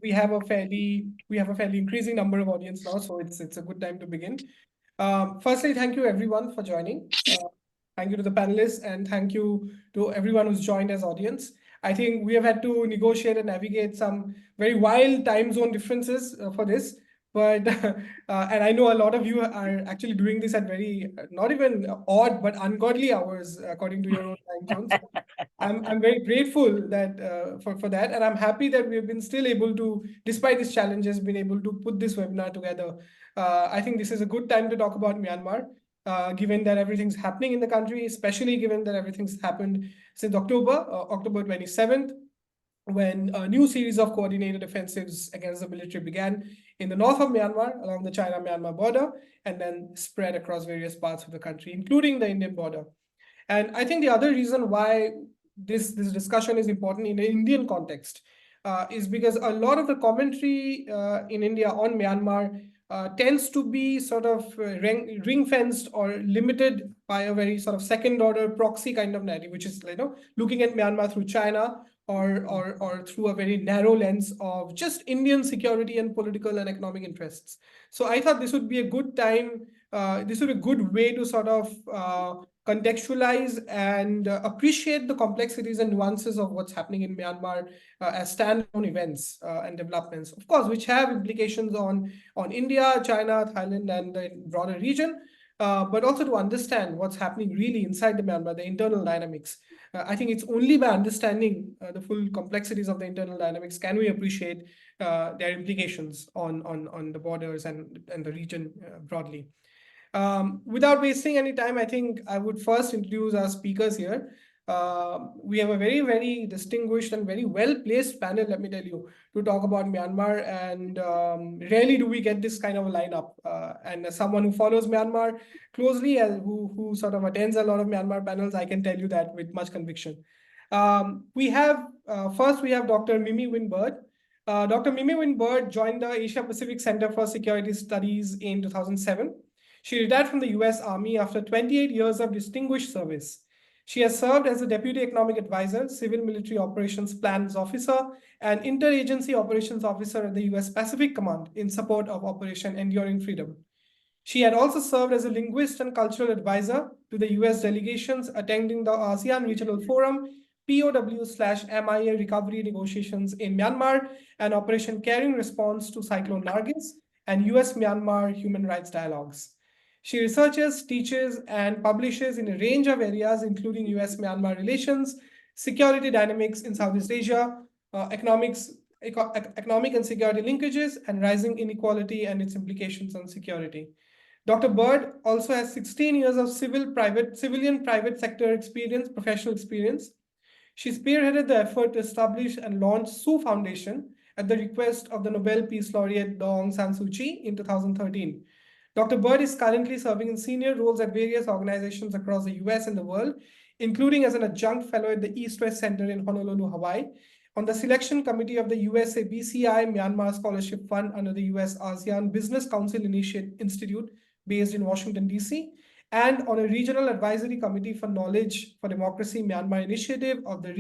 We have a fairly increasing number of audience now, so it's a good time to begin. Firstly, thank you everyone for joining. Thank you to the panelists and thank you to everyone who's joined as audience. I think we have had to negotiate and navigate some very wild time zone differences for this, but and I know a lot of you are actually doing this at very not even odd but ungodly hours according to your own time zones. I'm very grateful that for that, and I'm happy that we've been still able to, despite these challenges, been able to put this webinar together. I think this is a good time to talk about Myanmar, given that everything's happening in the country, especially given that everything's happened since October 27th, when a new series of coordinated offensives against the military began in the north of Myanmar along the China-Myanmar border, and then spread across various parts of the country, including the Indian border. And I think the other reason why this discussion is important in the Indian context is because a lot of the commentary in India on Myanmar tends to be sort of ring-fenced or limited by a very sort of second-order proxy kind of narrative, which is looking at Myanmar through China or through a very narrow lens of just Indian security and political and economic interests. So I thought this would be a good time. This would be a good way to sort of contextualize and appreciate the complexities and nuances of what's happening in Myanmar as standalone events and developments, of course, which have implications on India, China, Thailand, and the broader region, but also to understand what's happening really inside the Myanmar, the internal dynamics. I think it's only by understanding the full complexities of the internal dynamics can we appreciate their implications on the borders and the region broadly. Without wasting any time, I think I would first introduce our speakers here. We have a very, very distinguished and very well-placed panel, let me tell you, to talk about Myanmar. And rarely do we get this kind of a lineup. And as someone who follows Myanmar closely and who sort of attends a lot of Myanmar panels, I can tell you that with much conviction. First, we have Dr. Mimi Win Bird. Dr. Mimi Win Bird joined the Asia Pacific Center for Security Studies in 2007. She retired from the US Army after 28 years of distinguished service. She has served as a Deputy Economic Advisor, Civil Military Operations Plans Officer, and Interagency Operations Officer at the US Pacific Command in support of Operation Enduring Freedom. She had also served as a linguist and cultural advisor to the US delegations attending the ASEAN Regional Forum, POW/MIA recovery negotiations in Myanmar, and Operation Caring Response to Cyclone Nargis, and US-Myanmar human rights dialogues. She researches, teaches, and publishes in a range of areas, including US-Myanmar relations, security dynamics in Southeast Asia, economic and security linkages, and rising inequality and its implications on security. Dr. Bird also has 16 years of civilian private sector experience, professional experience. She spearheaded the effort to establish and launch Sue Foundation at the request of the Nobel Peace Laureate Aung San Suu Kyi in 2013. Dr. Bird is currently serving in senior roles at various organizations across the US and the world, including as an adjunct fellow at the East-West Center in Honolulu, Hawaii, on the selection committee of the USA BCI Myanmar Scholarship Fund under the US ASEAN Business Council Institute based in Washington, D.C., and on a regional advisory committee for Knowledge for Democracy Myanmar initiative of the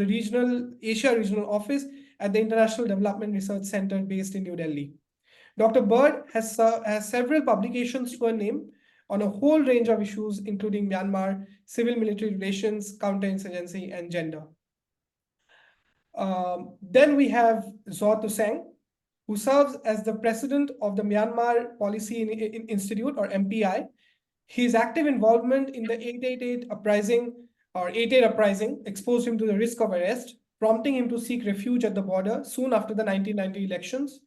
regional Asia Regional Office at the International Development Research Center based in New Delhi. Dr. Bird has several publications to her name on a whole range of issues, including Myanmar, civil-military relations, counterinsurgency, and gender. Then we have Zaw Tuseng, who serves as the president of the Myanmar Policy Institute, or MPI. His active involvement in the 888 uprising, or 88 uprising, exposed him to the risk of arrest, prompting him to seek refuge at the border soon after the 1990 elections.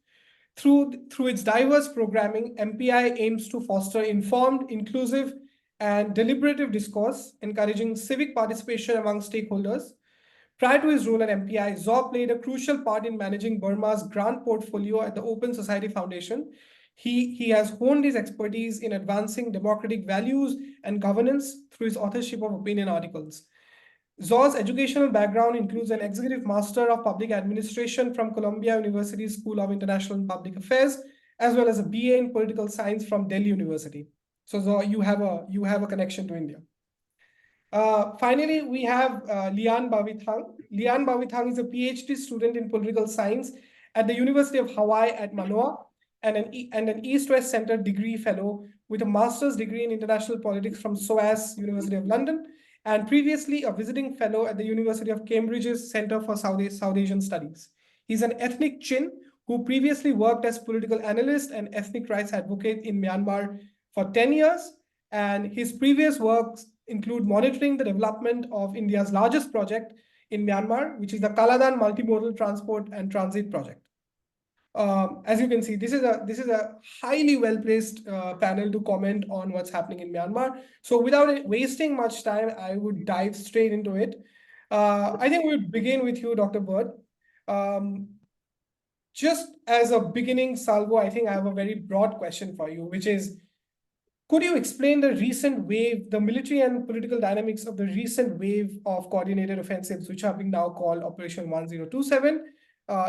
Through its diverse programming, MPI aims to foster informed, inclusive, and deliberative discourse, encouraging civic participation among stakeholders. Prior to his role at MPI, Zaw played a crucial part in managing Burma's grant portfolio at the Open Society Foundation. He has honed his expertise in advancing democratic values and governance through his authorship of opinion articles. Zaw's educational background includes an Executive Master of Public Administration from Columbia University School of International and Public Affairs, as well as a BA in Political Science from Delhi University. So Zaw, you have a connection to India. Finally, we have Lian Bavithang. Lian Bawithang is a PhD student in political science at the University of Hawaii at Manoa and an East-West Center degree fellow with a master's degree in international politics from SOAS, University of London, and previously a visiting fellow at the University of Cambridge's Center for South Asian Studies. He's an ethnic Chin who previously worked as political analyst and ethnic rights advocate in Myanmar for 10 years. And his previous works include monitoring the development of India's largest project in Myanmar, which is the Kaladan Multimodal Transport and Transit Project. As you can see, this is a highly well-placed panel to comment on what's happening in Myanmar. So without wasting much time, I would dive straight into it. I think we would begin with you, Dr. Bird. Just as a beginning salvo, I think I have a very broad question for you, which is, could you explain the recent wave, the military and political dynamics of the recent wave of coordinated offensives, which are being now called Operation 1027,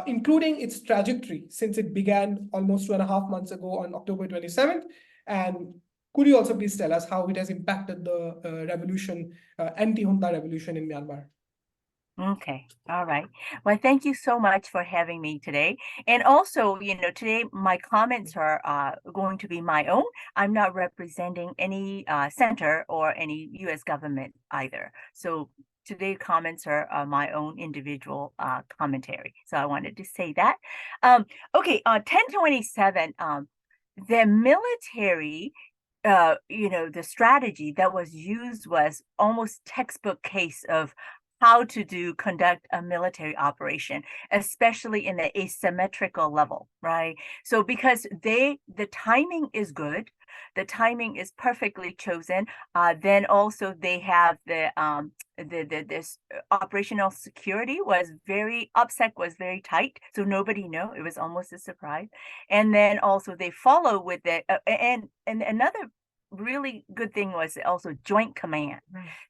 including its trajectory since it began almost 2.5 months ago on October 27th? And could you also please tell us how it has impacted the revolution, anti-junta revolution in Myanmar? Okay. All right. Well, thank you so much for having me today. And also, today my comments are going to be my own. I'm not representing any center or any U.S. government either. So today's comments are my own individual commentary. So I wanted to say that. Okay. 1027, the military the strategy that was used was almost textbook case of how to conduct a military operation, especially in the asymmetrical level, right? So because the timing is good, the timing is perfectly chosen. Then also they have this operational security OPSEC was very tight, so nobody knew. It was almost a surprise. And then also they follow with it, and another really good thing was also joint command.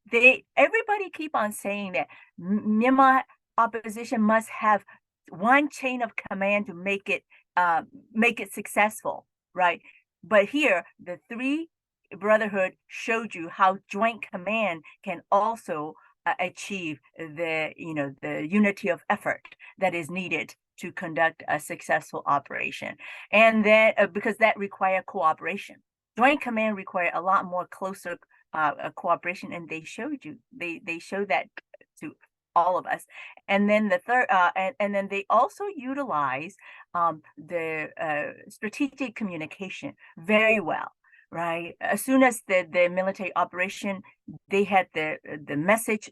Everybody keep on saying that Myanmar opposition must have one chain of command to make it successful, right? But here the three brotherhood showed you how joint command can also achieve the unity of effort that is needed to conduct a successful operation, and then because that require cooperation. Joint command require a lot more closer cooperation, and they show that to all of us. And then the third, and then they also utilize the strategic communication very well, right? As soon as the military operation, they had the message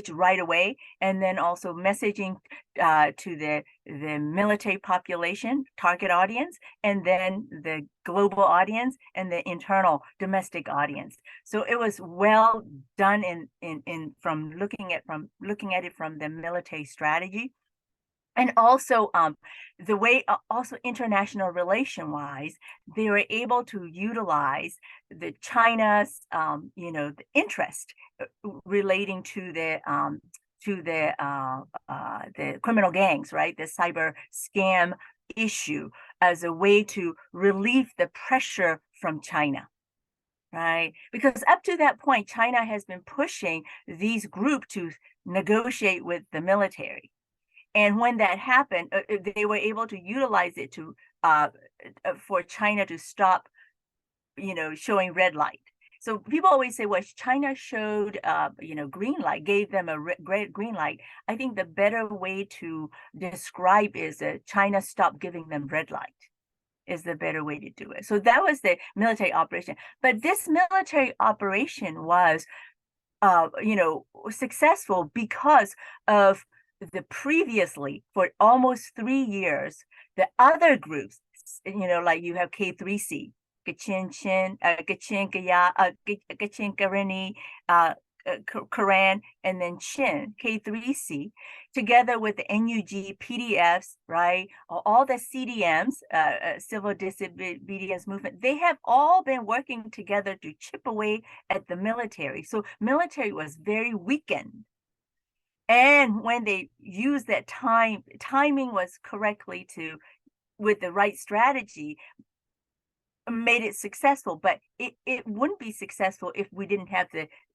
right away, and then also messaging to the military population target audience, and then the global audience and the internal domestic audience. So it was well done in from looking at it from the military strategy. And also the way also international relation wise, they were able to utilize the China's the interest relating to the criminal gangs, right? The cyber scam issue as a way to relieve the pressure from China. Right? Because up to that point, China has been pushing these groups to negotiate with the military. And when that happened, they were able to utilize it to for China to stop, showing red light. So people always say, well, China showed, green light, gave them a green light. I think the better way to describe is that China stopped giving them red light is the better way to do it. So that was the military operation. But this military operation was, successful because of the previously, for almost 3 years, the other groups, like you have K3C, Kachin Karini, Quran, and then Chin, K3C, together with the NUG, PDFs, right? All the CDMs, Civil Disobedience Movement, they have all been working together to chip away at the military. So military was very weakened. And when they used that timing was correctly with the right strategy, made it successful. But it wouldn't be successful if we didn't have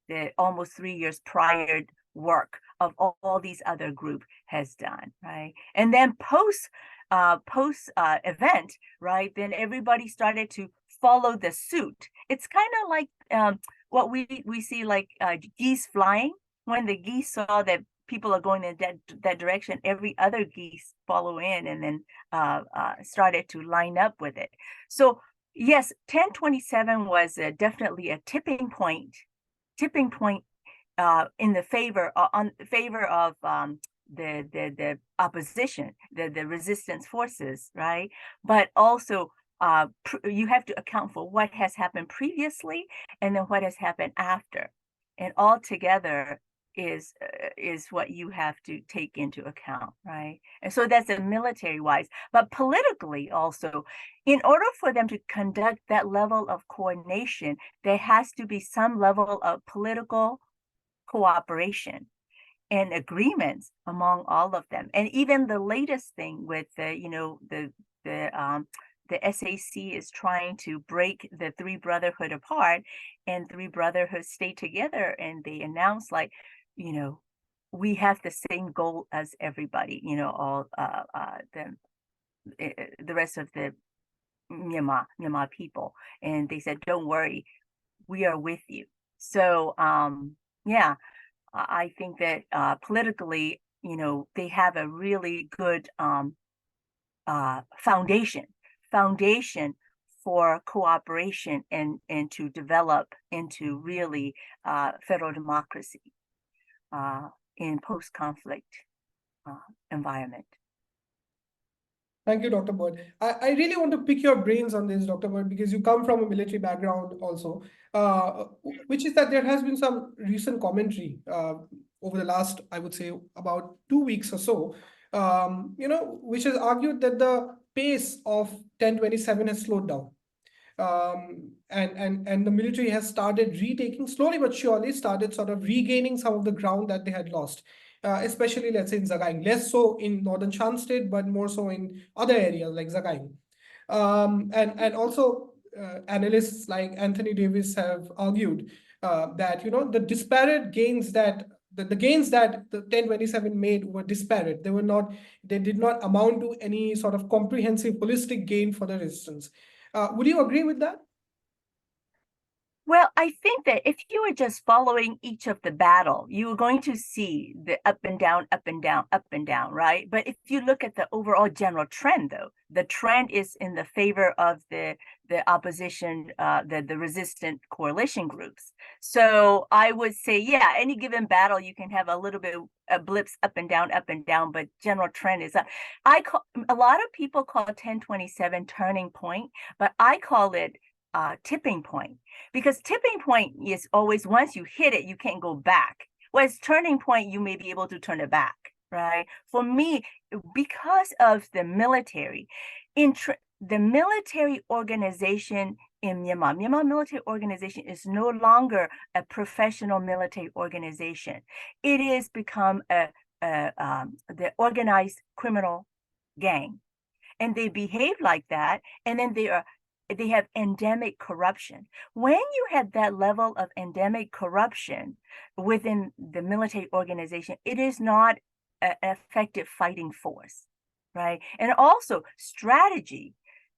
the almost 3 years prior work of all these other group has done, right? And then post event, right? Then everybody started to follow the suit. It's kind of like what we see like geese flying. When the geese saw that people are going in that direction, every other geese follow in and then started to line up with it. So yes, 1027 was definitely a tipping point in the favor on favor of the opposition, the resistance forces, right? But also you have to account for what has happened previously and then what has happened after, and all together is what you have to take into account, right? And so that's the military wise, but politically also, in order for them to conduct that level of coordination, there has to be some level of political cooperation and agreements among all of them. And even the latest thing with the SAC is trying to break the Three Brotherhood apart, and Three Brotherhood stay together, and they announce like, we have the same goal as everybody, all the rest of the Myanmar people, and they said, don't worry, we are with you. So yeah, I think that politically, they have a really good foundation for cooperation and to develop into really federal democracy in post-conflict environment. Thank you, Dr. Bird. I really want to pick your brains on this, Dr. Bird, because you come from a military background also, which is that there has been some recent commentary over the last, I would say, about 2 weeks or so, which has argued that the pace of 1027 has slowed down. And the military has started retaking, slowly but surely, started sort of regaining some of the ground that they had lost. Especially, let's say, in Sagaing, less so in northern Shan state, but more so in other areas like Sagaing. And also, analysts like Anthony Davis have argued that the disparate gains that the gains that the 1027 made were disparate. They did not amount to any sort of comprehensive, holistic gain for the resistance. Would you agree with that? Well, I think that if you were just following each of the battle, you were going to see the up and down, up and down, up and down, right? But if you look at the overall general trend, though, the trend is in the favor of the opposition, the resistant coalition groups. So I would say, yeah, any given battle, you can have a little bit of blips up and down, but general trend is up. A lot of people call 1027 turning point, but I call it tipping point, because tipping point is always, once you hit it, you can't go back. Whereas turning point, you may be able to turn it back, right? For me, because of the military, the military organization in Myanmar military organization is no longer a professional military organization. It has become the organized criminal gang, and they behave like that, and then they have endemic corruption. When you have that level of endemic corruption within the military organization, it is not an effective fighting force, right? And also strategy.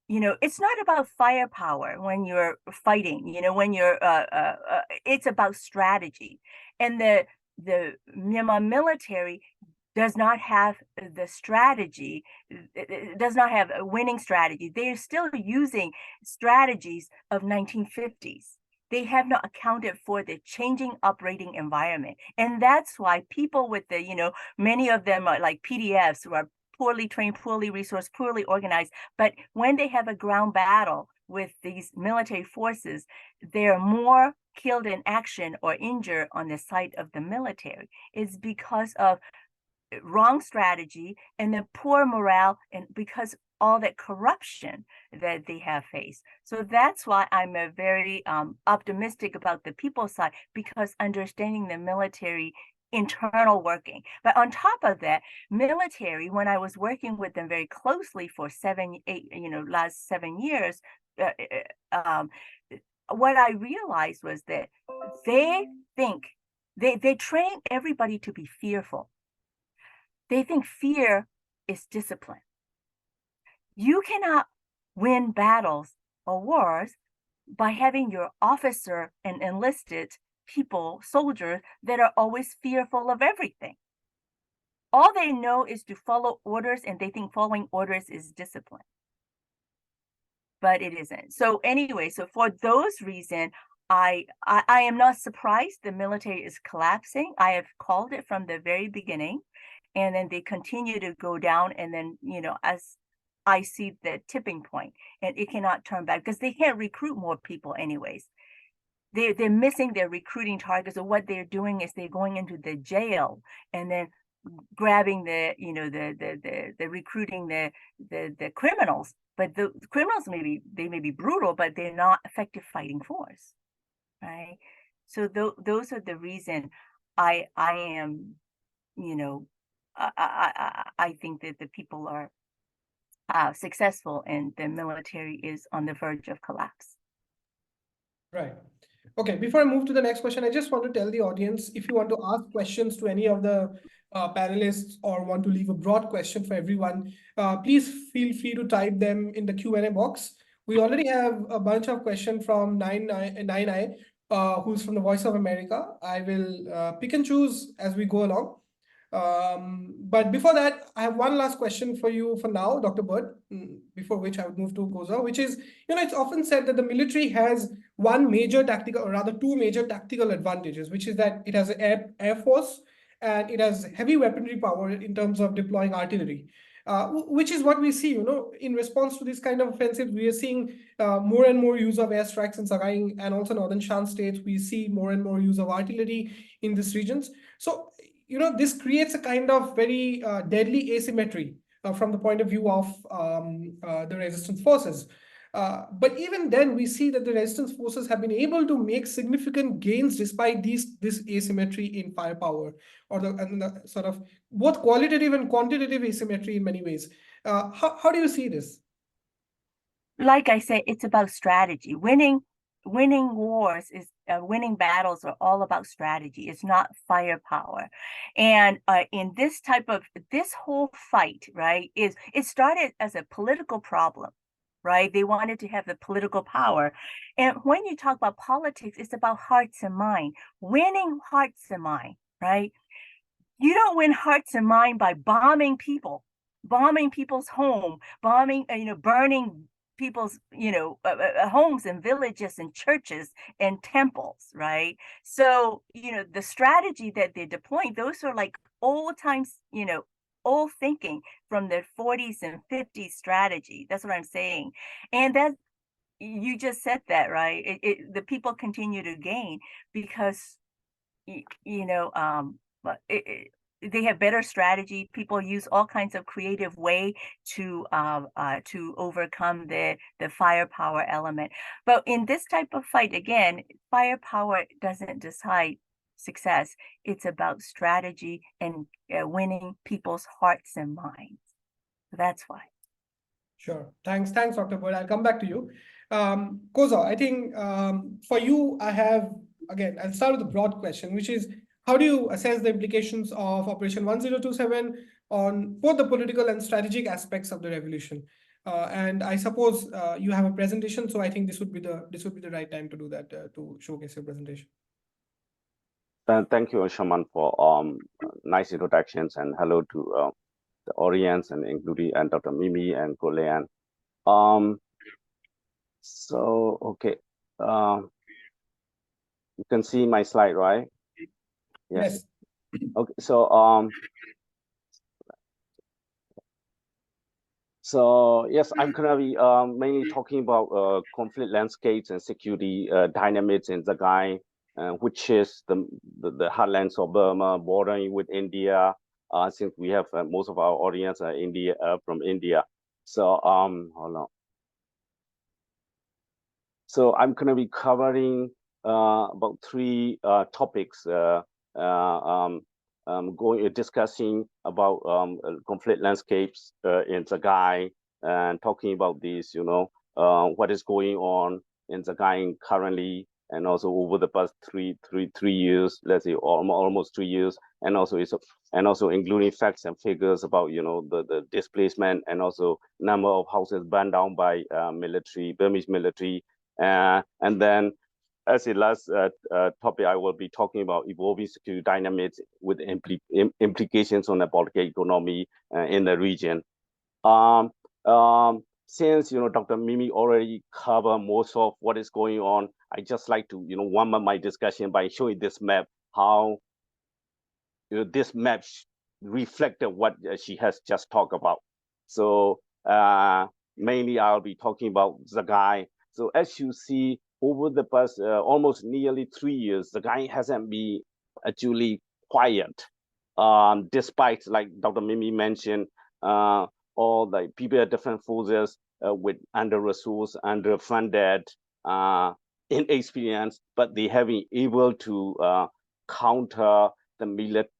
It's not about firepower when you're fighting. When you're, it's about strategy. And the Myanmar military does not have the strategy, does not have a winning strategy. They are still using strategies of 1950s. They have not accounted for the changing operating environment. And that's why people with many of them are like PDFs, who are poorly trained, poorly resourced, poorly organized. But when they have a ground battle with these military forces, they're more killed in action or injured on the side of the military. It's because of wrong strategy and the poor morale, and because all that corruption that they have faced. So that's why I'm very optimistic about the people side, because understanding the military internal working. But on top of that, military, when I was working with them very closely for last 7 years, what I realized was that they think They train everybody to be fearful. They think fear is discipline. You cannot win battles or wars by having your officer and enlisted people, soldiers, that are always fearful of everything. All they know is to follow orders, and they think following orders is discipline. But it isn't. So anyway, so for those reasons, I am not surprised the military is collapsing. I have called it from the very beginning, and then they continue to go down, and then, as I see the tipping point, and it cannot turn back because they can't recruit more people anyways. They're missing their recruiting targets. So what they're doing is they're going into the jail and then grabbing the recruiting the criminals. But the criminals may be brutal, but they're not effective fighting force, right? So those are the reason I am, I think that the people are successful and the military is on the verge of collapse. Right. Okay, before I move to the next question, I just want to tell the audience, if you want to ask questions to any of the panelists or want to leave a broad question for everyone, please feel free to type them in the Q&A box. We already have a bunch of questions from Nine I, who's from the Voice of America. I will pick and choose as we go along. But before that, I have one last question for you for now, Dr. Bird, before which I would move to Koza, which is, it's often said that the military has one major tactical, or rather two major tactical advantages, which is that it has an air force and it has heavy weaponry power in terms of deploying artillery. Which is what we see, in response to this kind of offensive, we are seeing more and more use of airstrikes in Sagaing and also northern Shan states. We see more and more use of artillery in these regions. So, this creates a kind of very deadly asymmetry from the point of view of the resistance forces. But even then, we see that the resistance forces have been able to make significant gains despite this asymmetry in firepower, or the sort of both qualitative and quantitative asymmetry in many ways. How do you see this? Like I said, it's about strategy. Winning wars is winning battles are all about strategy. It's not firepower. And in this whole fight, right, it started as a political problem, right? They wanted to have the political power. And when you talk about politics, it's about hearts and mind, winning hearts and mind, right? You don't win hearts and mind by bombing people's home, burning people's, homes and villages and churches and temples, right? So, the strategy that they're deploying, those are like old times, old thinking from the 40s and 50s strategy. That's what I'm saying. And that you just said that, right? The people continue to gain because but they have better strategy. People use all kinds of creative way to overcome the firepower element. But in this type of fight, again, firepower doesn't decide success. It's about strategy and winning people's hearts and minds. That's why. Sure. Thanks, Dr. Bird. I'll come back to you. Koza, I think for you, I'll start with a broad question, which is, how do you assess the implications of Operation 1027 on both the political and strategic aspects of the revolution? And I suppose you have a presentation, so I think this would be the right time to do that, to showcase your presentation. Thank you, Shaman, for nice introductions, and hello to the audience, and including Dr. Mimi and Golean. So okay, you can see my slide, right? Yes. Okay, so yes, I'm gonna be mainly talking about conflict landscapes and security dynamics in Sagaing, which is the heartlands of Burma, bordering with India. Since we have most of our audience are from India. So hold on. So I'm gonna be covering about three topics. Discussing about conflict landscapes in Sagaing, and talking about this, what is going on in Sagaing currently, and also over the past three years, let's say almost 3 years, and also including facts and figures about the displacement and also number of houses burned down by Burmese military, and then as the last topic, I will be talking about evolving security dynamics with implications on the political economy in the region. Since Dr. Mimi already covered most of what is going on, I just like to warm up my discussion by showing this map, how this map reflected what she has just talked about. So mainly I'll be talking about Zagai. So as you see, over the past almost nearly 3 years, Zagai hasn't been actually quiet, despite, like Dr. Mimi mentioned, all the people at different forces with under-resourced, underfunded, inexperienced, but they have been able to counter the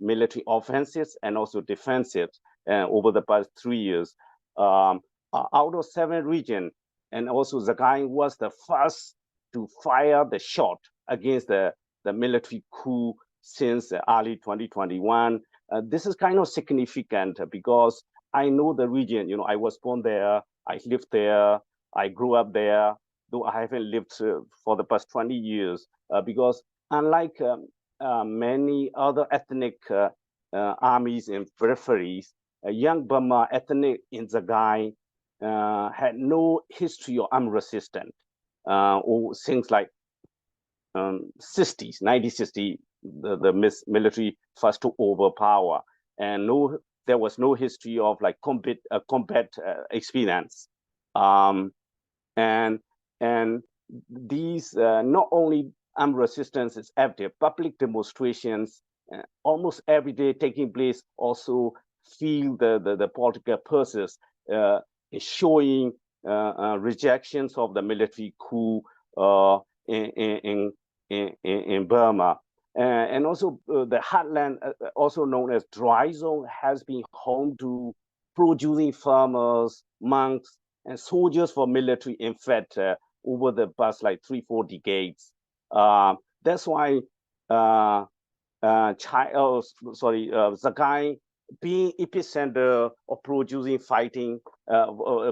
military offensives and also defensives over the past 3 years. Out of 7 regions, and also Zagai was the first to fire the shot against the military coup since early 2021. This is kind of significant because I know the region. I was born there, I lived there, I grew up there, though I haven't lived for the past 20 years, because unlike many other ethnic armies in peripheries, young Burma ethnic in Zagai had no history of armed resistance, or things like 1960, the military first took over power, and there was no history of like combat experience, and these not only armed resistance is active, public demonstrations almost every day taking place also feel the political purposes, showing rejections of the military coup in Burma. And also the heartland, also known as dry zone, has been home to producing farmers, monks, and soldiers for military, in fact, over the past like 3-4 decades. That's why Zagai being epicenter of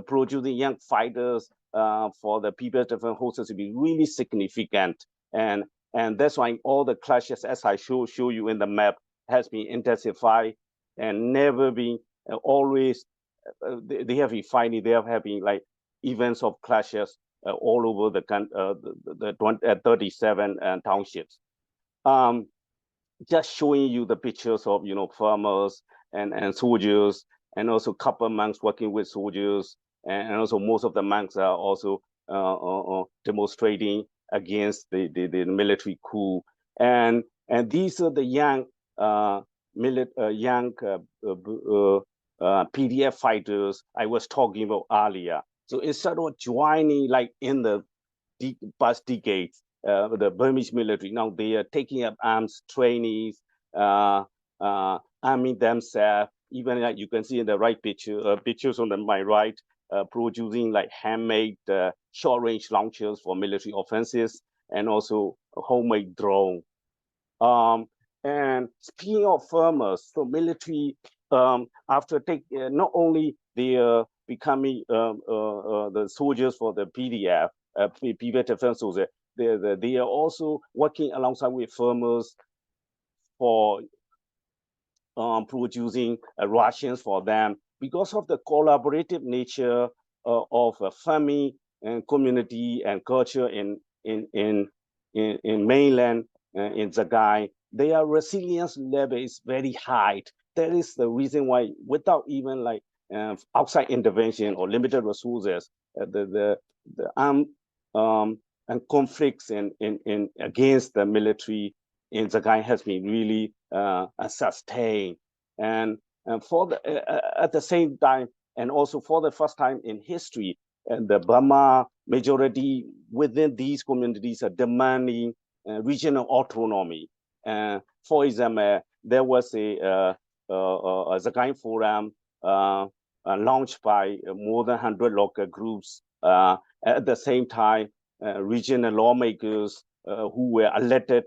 producing young fighters for the People's Defense Forces to be really significant, and that's why all the clashes, as I show you in the map, has been intensified and never been always. They have been fighting. They have having like events of clashes all over the 37 townships. Just showing you the pictures of farmers and soldiers, and also couple monks working with soldiers, and also most of the monks are also demonstrating against the military coup, and these are the young PDF fighters I was talking about earlier. So instead of joining like in the past decades, the Burmese military, now they are taking up arms, trainees, arming themselves. Even like you can see in the right pictures on my right, producing like handmade short-range launchers for military offenses, and also a homemade drone. And speaking of farmers, so military, after not only they are becoming the soldiers for the PDF, People's Defense Forces, they are also working alongside with farmers for producing rations for them, because of the collaborative nature of farming and community and culture in mainland in Zagai. Their resilience level is very high. That is the reason why, without even like outside intervention or limited resources, the armed and conflicts in against the military in Zagai has been really sustained, and for at the same time, and also for the first time in history, and the Burma majority within these communities are demanding regional autonomy. For example, there was a Zagai forum launched by more than 100 local groups. At the same time, regional lawmakers who were elected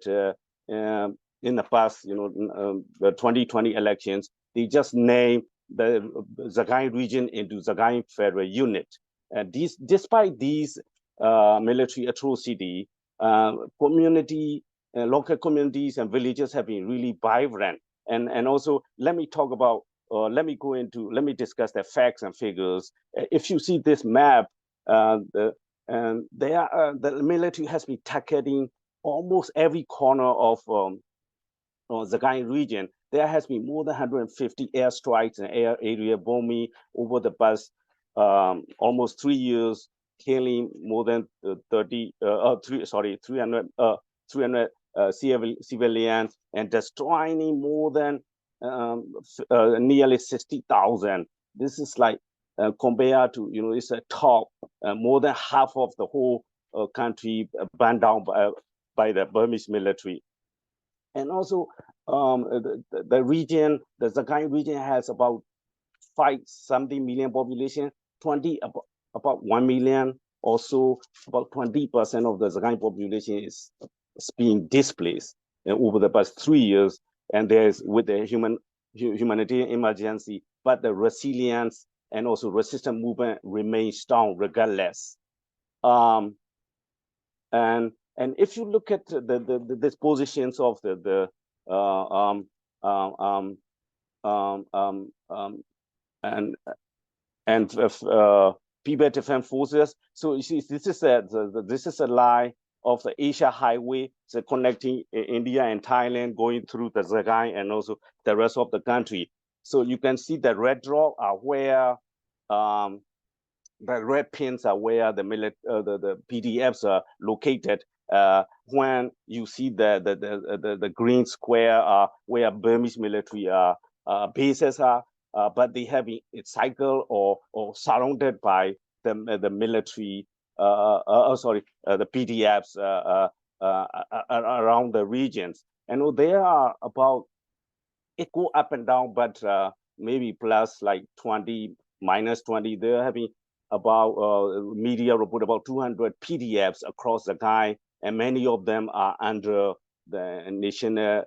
in the past, the 2020 elections, they just named the Zagain region into Zagain Federal Unit. Despite these military atrocity, local communities and villages have been really vibrant. And also, let me discuss the facts and figures. If you see this map, the military has been targeting almost every corner of Zagain region. There has been more than 150 airstrikes and area bombing over the past almost 3 years, killing more than 300 civilians and destroying more than nearly 60,000. This is like compared to, it's a top, more than half of the whole country burned down by the Burmese military. And also, the region, the Zagain region has about 5-something million population, about 1 million. Also, about 20% of the Zagain population is being displaced over the past 3 years. And there's with the humanitarian emergency, but the resilience and also resistance movement remains strong regardless. And if you look at the dispositions of the People Defense Forces, so you see, this is a line of the Asia Highway, so connecting India and Thailand, going through the Zagain and also the rest of the country. So you can see the red drop are where the red pins are where the PDFs are located. When you see the green square are where Burmese military bases are, but they have been cycled or surrounded by the military. The PDFs around the regions. And there are about, it go up and down, but maybe plus like 20, minus 20. They're having about media report about 200 PDFs across the Zagain, and many of them are under the National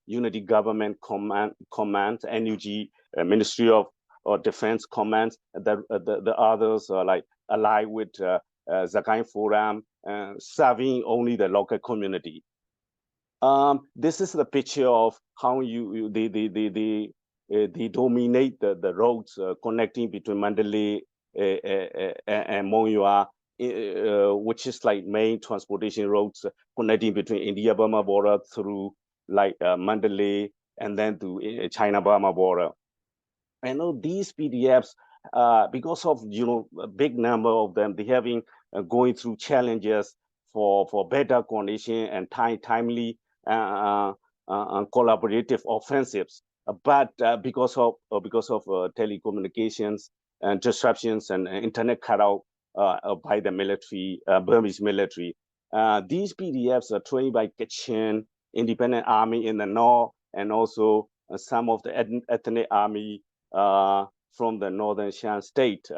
Unity Government Command, NUG, Ministry of Defense Commands. The others are like allied with Zagain Forum, serving only the local community. This is the picture of how they dominate the roads connecting between Mandalay and Mongyua, which is like main transportation roads connecting between India-Burma border through like Mandalay and then to China-Burma border. I know these PDFs, because of a big number of them, they have been going through challenges for better coordination and timely collaborative offensives. But because of telecommunications and disruptions and internet cutout by the military, Burmese military, these PDFs are trained by Kachin Independent Army in the north, and also some of the ethnic army from the northern Shan state.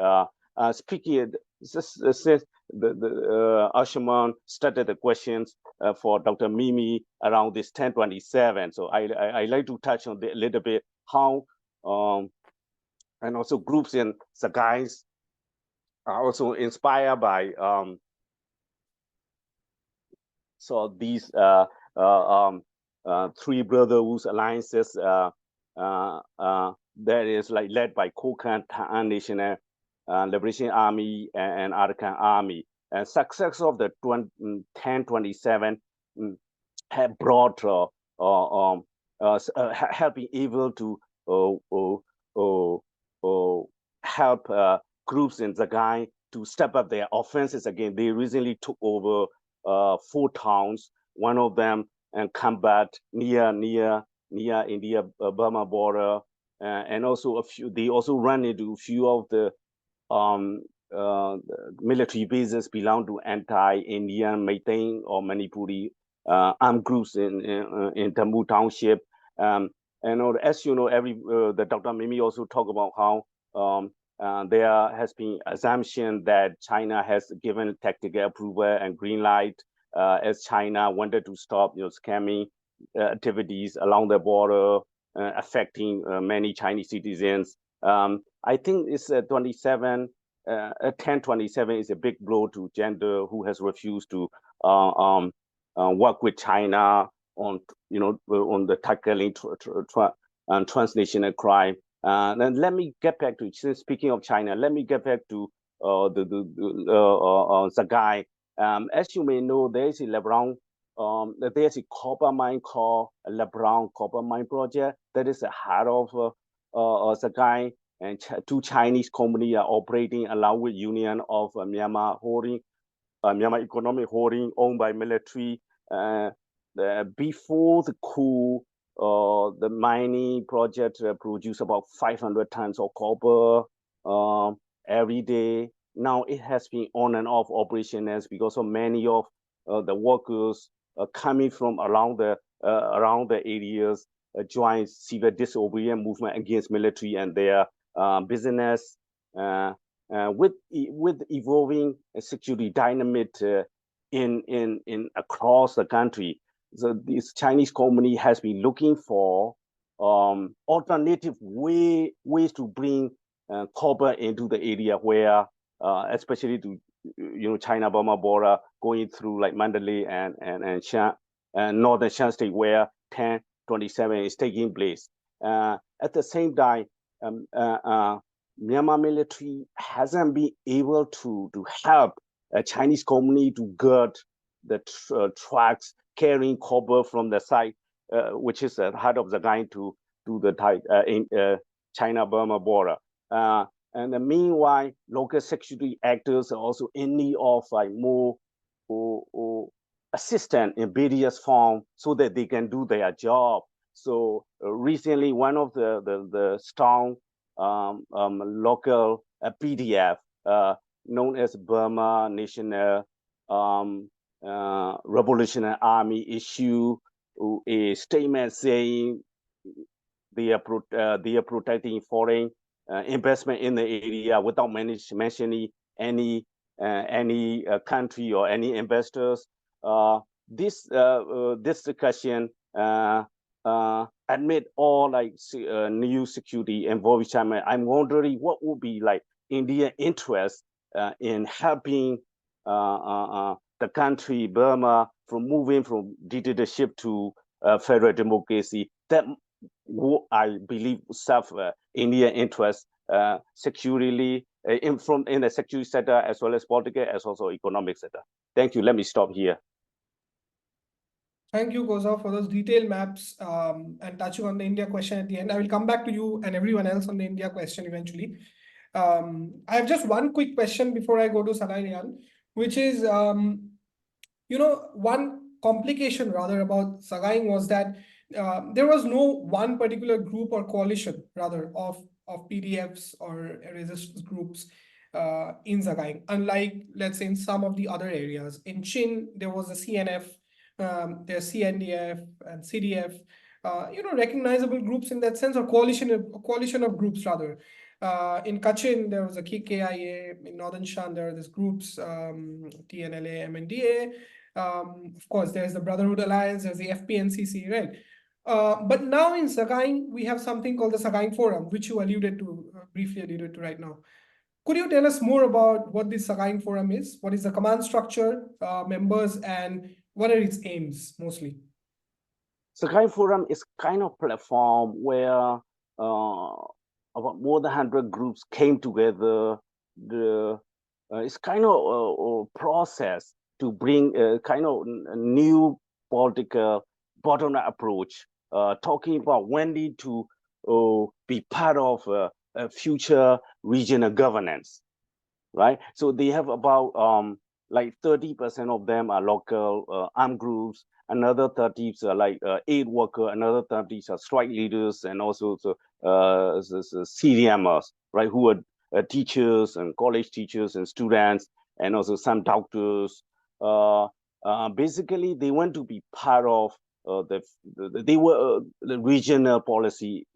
Speaking, since the Ashman started the questions for Dr. Mimi around this 1027. So I like to touch on a little bit how, and also groups in Zagain are also inspired by so these three brotherhood alliances that is like led by Kokhan National Liberation Army and Arakan Army. And success of the 1027 have brought have been able to help groups in Zagain to step up their offenses again. They recently took over 4 towns, one of them and combat near India-Burma border, and also they also run into a few of the military bases belong to anti-Indian Meitei or Manipuri armed groups in Tambu Township. And as you know, the Dr. Mimi also talked about how there has been assumption that China has given tactical approval and green light as China wanted to stop scamming activities along the border, affecting many Chinese citizens. I think it's 1027 is a big blow to gender who has refused to work with China on on the tackling transnational crime. Then let me get back to, since speaking of China, let me get back to the guy. As you may know, there's a copper mine called LeBron Copper Mine Project that is the heart of Zagai, and two Chinese companies are operating along with Union of Myanmar Holding, Myanmar Economic Holding, owned by military. Before the coup, the mining project produced about 500 tons of copper every day. Now it has been on and off operations because of many of the workers coming from around the areas joined civil disobedience movement against military and their business. With evolving security dynamic in across the country, so this Chinese company has been looking for alternative ways to bring copper into the area where, especially to China-Burma border, going through like Mandalay and Shan, northern Shan State, where 1027 is taking place. At the same time, Myanmar military hasn't been able to help a Chinese company to guard the trucks carrying copper from the site, which is the heart of the line to the China-Burma border. And meanwhile, local security actors are also in need of like more assistance in various form so that they can do their job. So recently, one of the strong local PDF known as Burma National Revolutionary Army issued a statement saying they are protecting foreign investment in the area without mentioning any country or any investors. This discussion admit all like new security involving China. I'm wondering what would be like Indian interest in helping the country Burma from moving from dictatorship to federal democracy. That I believe serve Indian interest securely in the security sector as well as political as also economic sector. Thank you. Let me stop here. Thank you, Goza, for those detailed maps and touching on the India question at the end. I will come back to you and everyone else on the India question eventually. I have just one quick question before I go to Sanai, which is, one complication rather about Sagaing was that there was no one particular group or coalition rather of PDFs or resistance groups in Sagaing. Unlike, let's say, in some of the other areas. In Chin, there was a CNF, there's CNDF and CDF, recognizable groups in that sense, or coalition of groups rather. In Kachin, there was a KIA. In Northern Shan, there are these groups, TNLA, MNDA. Of course, there's the Brotherhood Alliance, there's the FPNCC, right? But now in Sagaing, we have something called the Sagaing Forum, which you briefly alluded to right now. Could you tell us more about what this Sagaing Forum is? What is the command structure, members, and what are its aims mostly? Sagaing Forum is kind of platform where about more than 100 groups came together. It's kind of a process to bring a kind of a new political bottom-up approach, talking about when need to be part of a future regional governance, right? So they have about like 30% of them are local armed groups, another 30s are like aid worker, another 30s are strike leaders, and also CDMers, right, who are teachers and college teachers and students, and also some doctors. Basically, they want to be part of the regional policy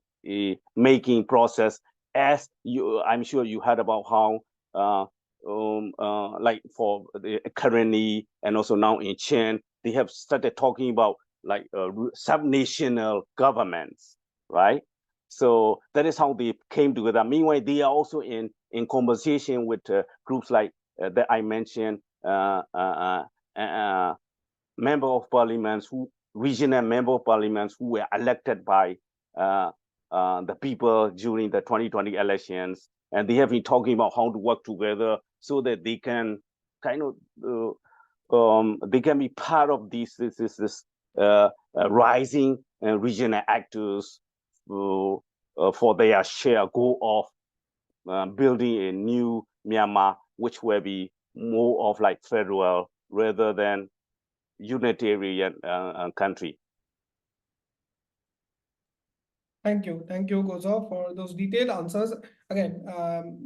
making process. As I'm sure you heard about how like for the currently and also now in Chen, they have started talking about like sub-national governments, right? So that is how they came together. Meanwhile, they are also in conversation with groups like that I mentioned, member of parliaments, regional member of parliaments who were elected by the people during the 2020 elections, and they have been talking about how to work together so that they can kind of they can be part of this rising regional actors for their share goal of building a new Myanmar, which will be more of like federal rather than unitarian country. Thank you, Gozo, for those detailed answers. Again,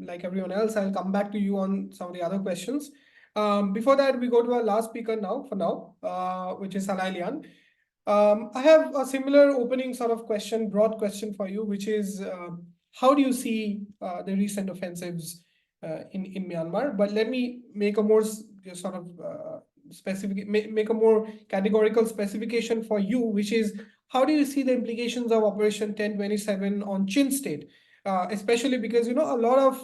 like everyone else, I'll come back to you on some of the other questions. Before that, we go to our last speaker which is Halai Lian. I have a similar opening sort of question, broad question for you, which is how do you see the recent offensives in Myanmar? But let me make a more sort of specific, make a more categorical specification for you, which is how do you see the implications of Operation 1027 on Chin State? Especially because, you know, a lot of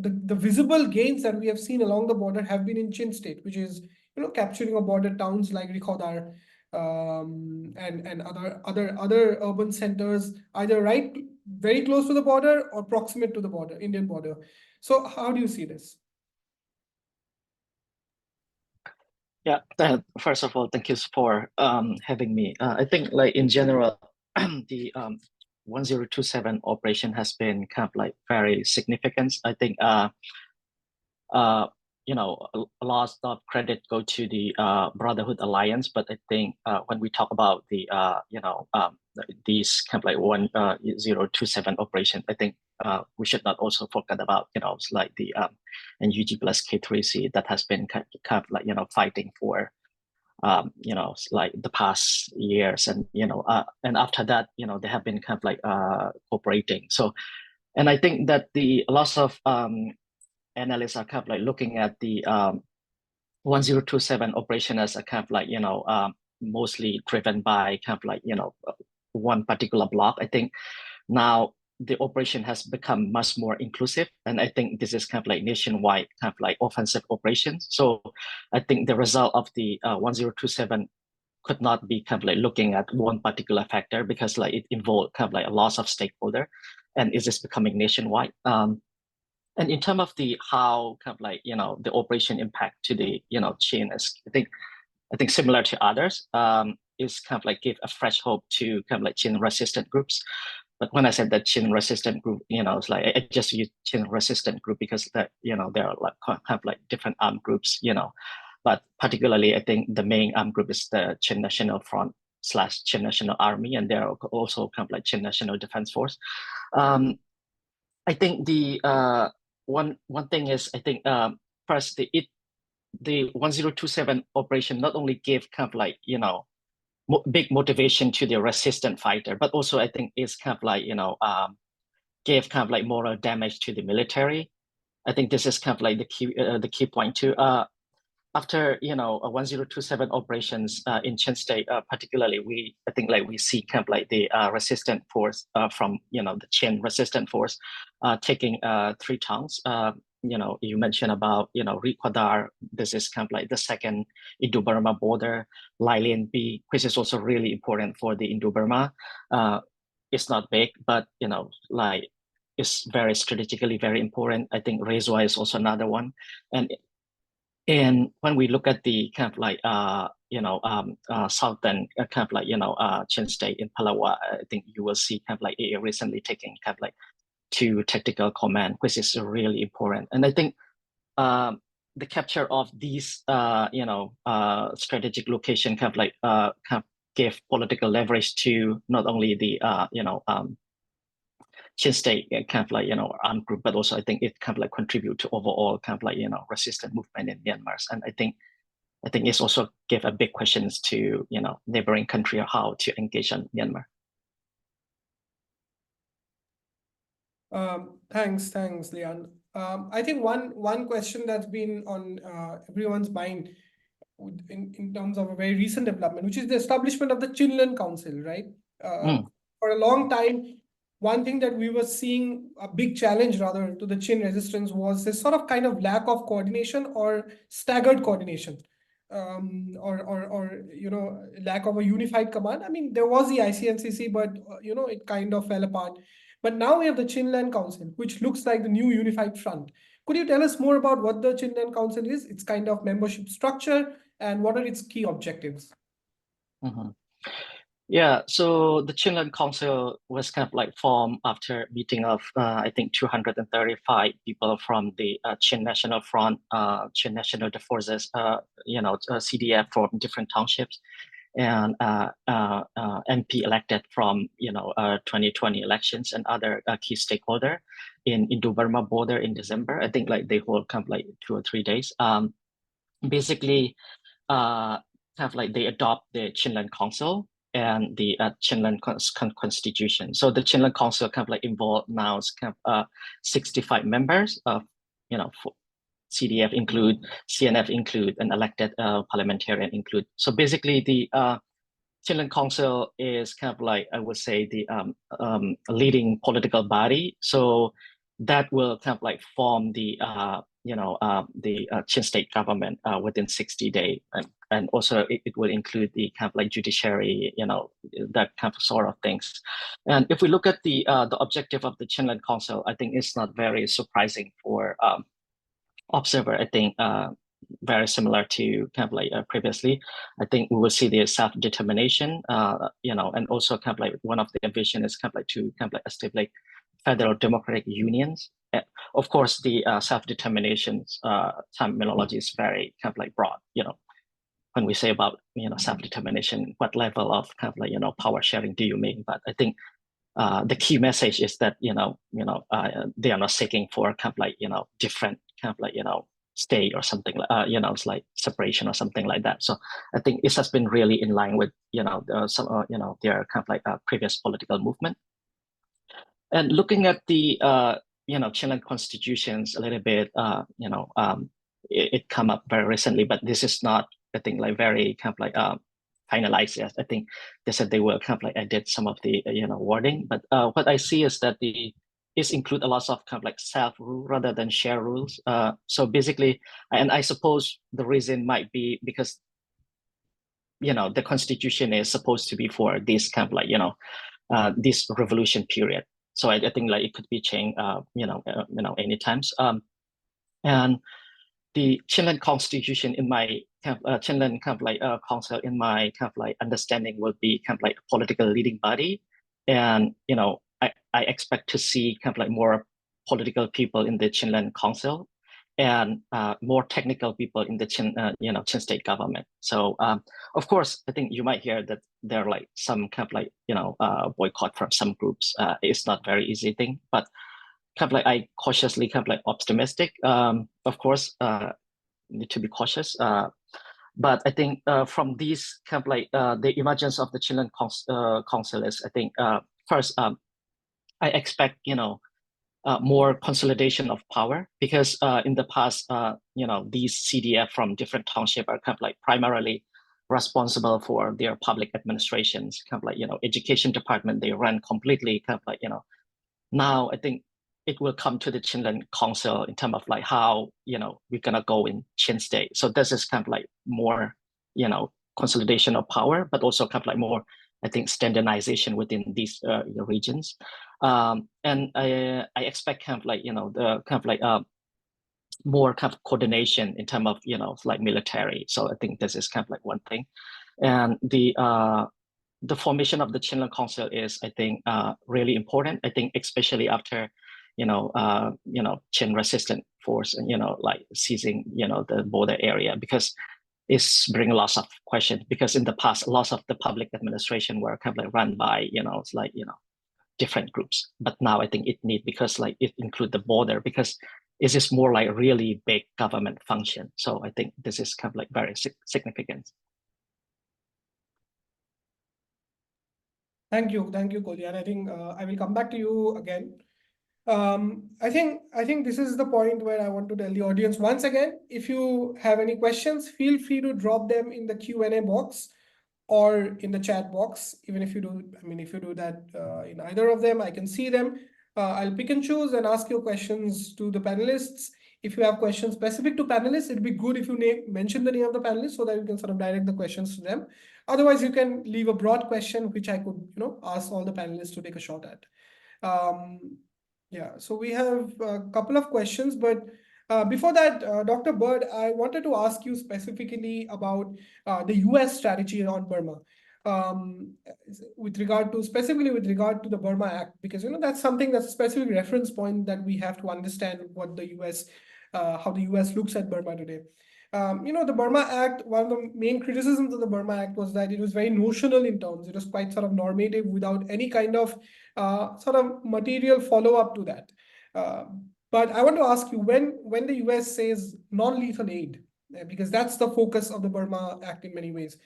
the visible gains that we have seen along the border have been in Chin State, which is, you know, capturing of border towns like Rikhodar, and other urban centers, either very close to the border or proximate to the border, Indian border. So how do you see this? Yeah, first of all, thank you for having me. I think like in general, the 1027 operation has been kind of like very significant. I think you know, a lot of credit go to the Brotherhood Alliance, but I think when we talk about the you know, these kind of like 1027 operation, I think we should not also forget about, you know, like the NUG plus K3C that has been kind of like, you know, fighting for you know, like the past years, and you know, and after that, you know, they have been kind of like cooperating. So, and I think that a lot of analysts are kind of like looking at the 1027 operation as a kind of like, you know, mostly driven by kind of like, you know, one particular block. I think now the operation has become much more inclusive, and I think this is kind of like nationwide kind of like offensive operations. So I think the result of the 1027 could not be kind of like looking at one particular factor, because like it involved kind of like a lot of stakeholder, and is this becoming nationwide. And in terms of the how kind of like, you know, the operation impact to the, you know, Chin, is I think similar to others, is kind of like give a fresh hope to kind of like Chin resistant groups. But when I said that Chin resistant group, you know, it's like I just use Chin resistant group because that, you know, there are like kind of like different armed groups, you know, but particularly I think the main armed group is the Chin National Front / Chin National Army, and there are also kind of like Chin National Defense Force. I think the one thing is, I think first the 1027 operation not only gave kind of like, you know, big motivation to the resistant fighter, but also I think it's kind of like, you know, gave kind of like moral damage to the military. I think this is kind of like the key point too. After, you know, 1027 operations in Chin State, particularly, I think like we see kind of like the resistant force from, you know, the Chin resistant force taking 3 towns. You know, you mentioned about, you know, Rikhodar. This is kind of like the second Indo-Burma border. Lai Lien B, which is also really important for the Indo-Burma. It's not big, but, you know, like it's very strategically very important. I think Rezwa is also another one. And when we look at the kind of like, you know, southern kind of like, you know, Chin State in Palawa, I think you will see kind of like AA recently taking kind of like 2 tactical command, which is really important. And I think the capture of these, you know, strategic location kind of like kind of gave political leverage to not only the, you know, Chin State kind of like, you know, armed group, but also I think it kind of like contribute to overall kind of like, you know, resistant movement in Myanmar. And I think it's also give a big questions to, you know, neighboring country how to engage on Myanmar. Thanks, Lian. I think one question that's been on everyone's mind in terms of a very recent development, which is the establishment of the Chinland Council, right? For a long time, one thing that we were seeing, a big challenge rather to the Chin resistance, was this sort of kind of lack of coordination or staggered coordination, or lack of a unified command. I mean, there was the ICNCC, but it kind of fell apart. But now we have the Chinland Council, which looks like the new unified front. Could you tell us more about what the Chinland Council is, its kind of membership structure, and what are its key objectives? Yeah, so the Chinland Council was kind of like formed after meeting of I think 235 people from the Chin National Front, Chin National Forces, CDF from different townships, and MP elected from 2020 elections and other key stakeholder in Indo-Burma border in December. I think like they hold kind of like 2 or 3 days. Basically, kind of like they adopt the Chinland Council and the Chinland Constitution. So the Chinland Council kind of like involved now is kind of 65 members of, CDF include, CNF include, and elected parliamentarian include. So basically the Chinland Council is kind of like, I would say, the leading political body. So that will kind of like form the Chin state government within 60 days, and also it will include the kind of like judiciary, that kind of sort of things. And if we look at the objective of the Chinland Council, I think it's not very surprising for observer. I think very similar to kind of like previously. I think we will see the self-determination, and also kind of like one of the vision is kind of like to kind of like establish federal democratic unions. Of course, the self-determination terminology is very kind of like broad. When we say about self-determination, what level of kind of like power sharing do you mean? But I think the key message is that they are not seeking for kind of like different kind of like state or something like it's like separation or something like that. So I think it has been really in line with their kind of like previous political movement. And looking at the Chilean constitutions a little bit, it come up very recently, but this is not, I think, like very kind of like finalized yet. I think they said they will kind of like edit some of the wording, but what I see is that is include a lot of kind of like self-rule rather than share rules. So basically, and I suppose the reason might be because the constitution is supposed to be for this kind of like this revolution period. So I think like it could be changed anytime. And the Chilean constitution in my Chilean kind of like council in my kind of like understanding will be kind of like a political leading body, and I expect to see kind of like more political people in the Chilean council and more technical people in the Chin state government. So of course, I think you might hear that there are like some kind of like boycott from some groups. It's not very easy thing, but kind of like I cautiously kind of like optimistic. Of course, need to be cautious. But I think from these kind of like the emergence of the Chilean council is, I think first I expect more consolidation of power, because in the past these CDF from different township are kind of like primarily responsible for their public administrations, kind of like education department, they run completely kind of like now I think it will come to the Chilean council in terms of like how we're gonna go in Chin state. So this is kind of like more consolidation of power, but also kind of like more, I think, standardization within these regions. And I expect kind of like the kind of like more kind of coordination in terms of like military. So I think this is kind of like one thing. And the formation of the Chilean Council is, I think, really important. I think especially after Chin resistant force and like seizing the border area, because it's bring lots of questions, because in the past lots of the public administration were kind of like run by it's like different groups, but now I think it need, because like it include the border, because it's just more like really big government function. So I think this is kind of like very significant. Thank you, Kolya. And I think I will come back to you again. I think this is the point where I want to tell the audience once again, if you have any questions, feel free to drop them in the Q&A box or in the chat box. Even if you do, if you do that in either of them, I can see them. I'll pick and choose and ask your questions to the panelists. If you have questions specific to panelists, it'd be good if you mention the name of the panelists so that you can sort of direct the questions to them. Otherwise, you can leave a broad question, which I could, ask all the panelists to take a shot at. Yeah, so we have a couple of questions, but before that, Dr. Bird, I wanted to ask you specifically about the US strategy on Burma, specifically with regard to the Burma Act, because that's something that's a specific reference point that we have to understand what the US, how the US looks at Burma today. The Burma Act, one of the main criticisms of the Burma Act was that it was very notional in terms. It was quite sort of normative without any kind of sort of material follow-up to that. But I want to ask you, when the US says non-lethal aid, because that's the focus of the Burma Act in many ways.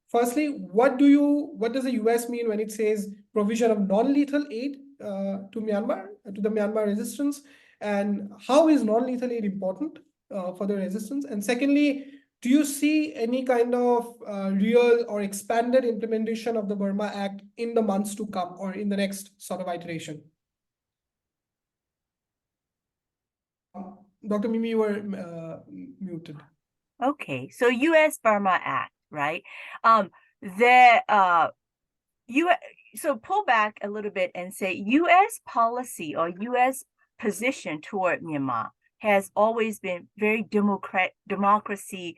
Firstly, what does the US mean when it says provision of non-lethal aid to Myanmar, to the Myanmar resistance? And how is non-lethal aid important for the resistance? And secondly, do you see any kind of real or expanded implementation of the Burma Act in the months to come or in the next sort of iteration? Dr. Mimi, you were muted. Okay, so U.S. Burma Act, right? So pull back a little bit and say U.S. policy or U.S. position toward Myanmar has always been very democracy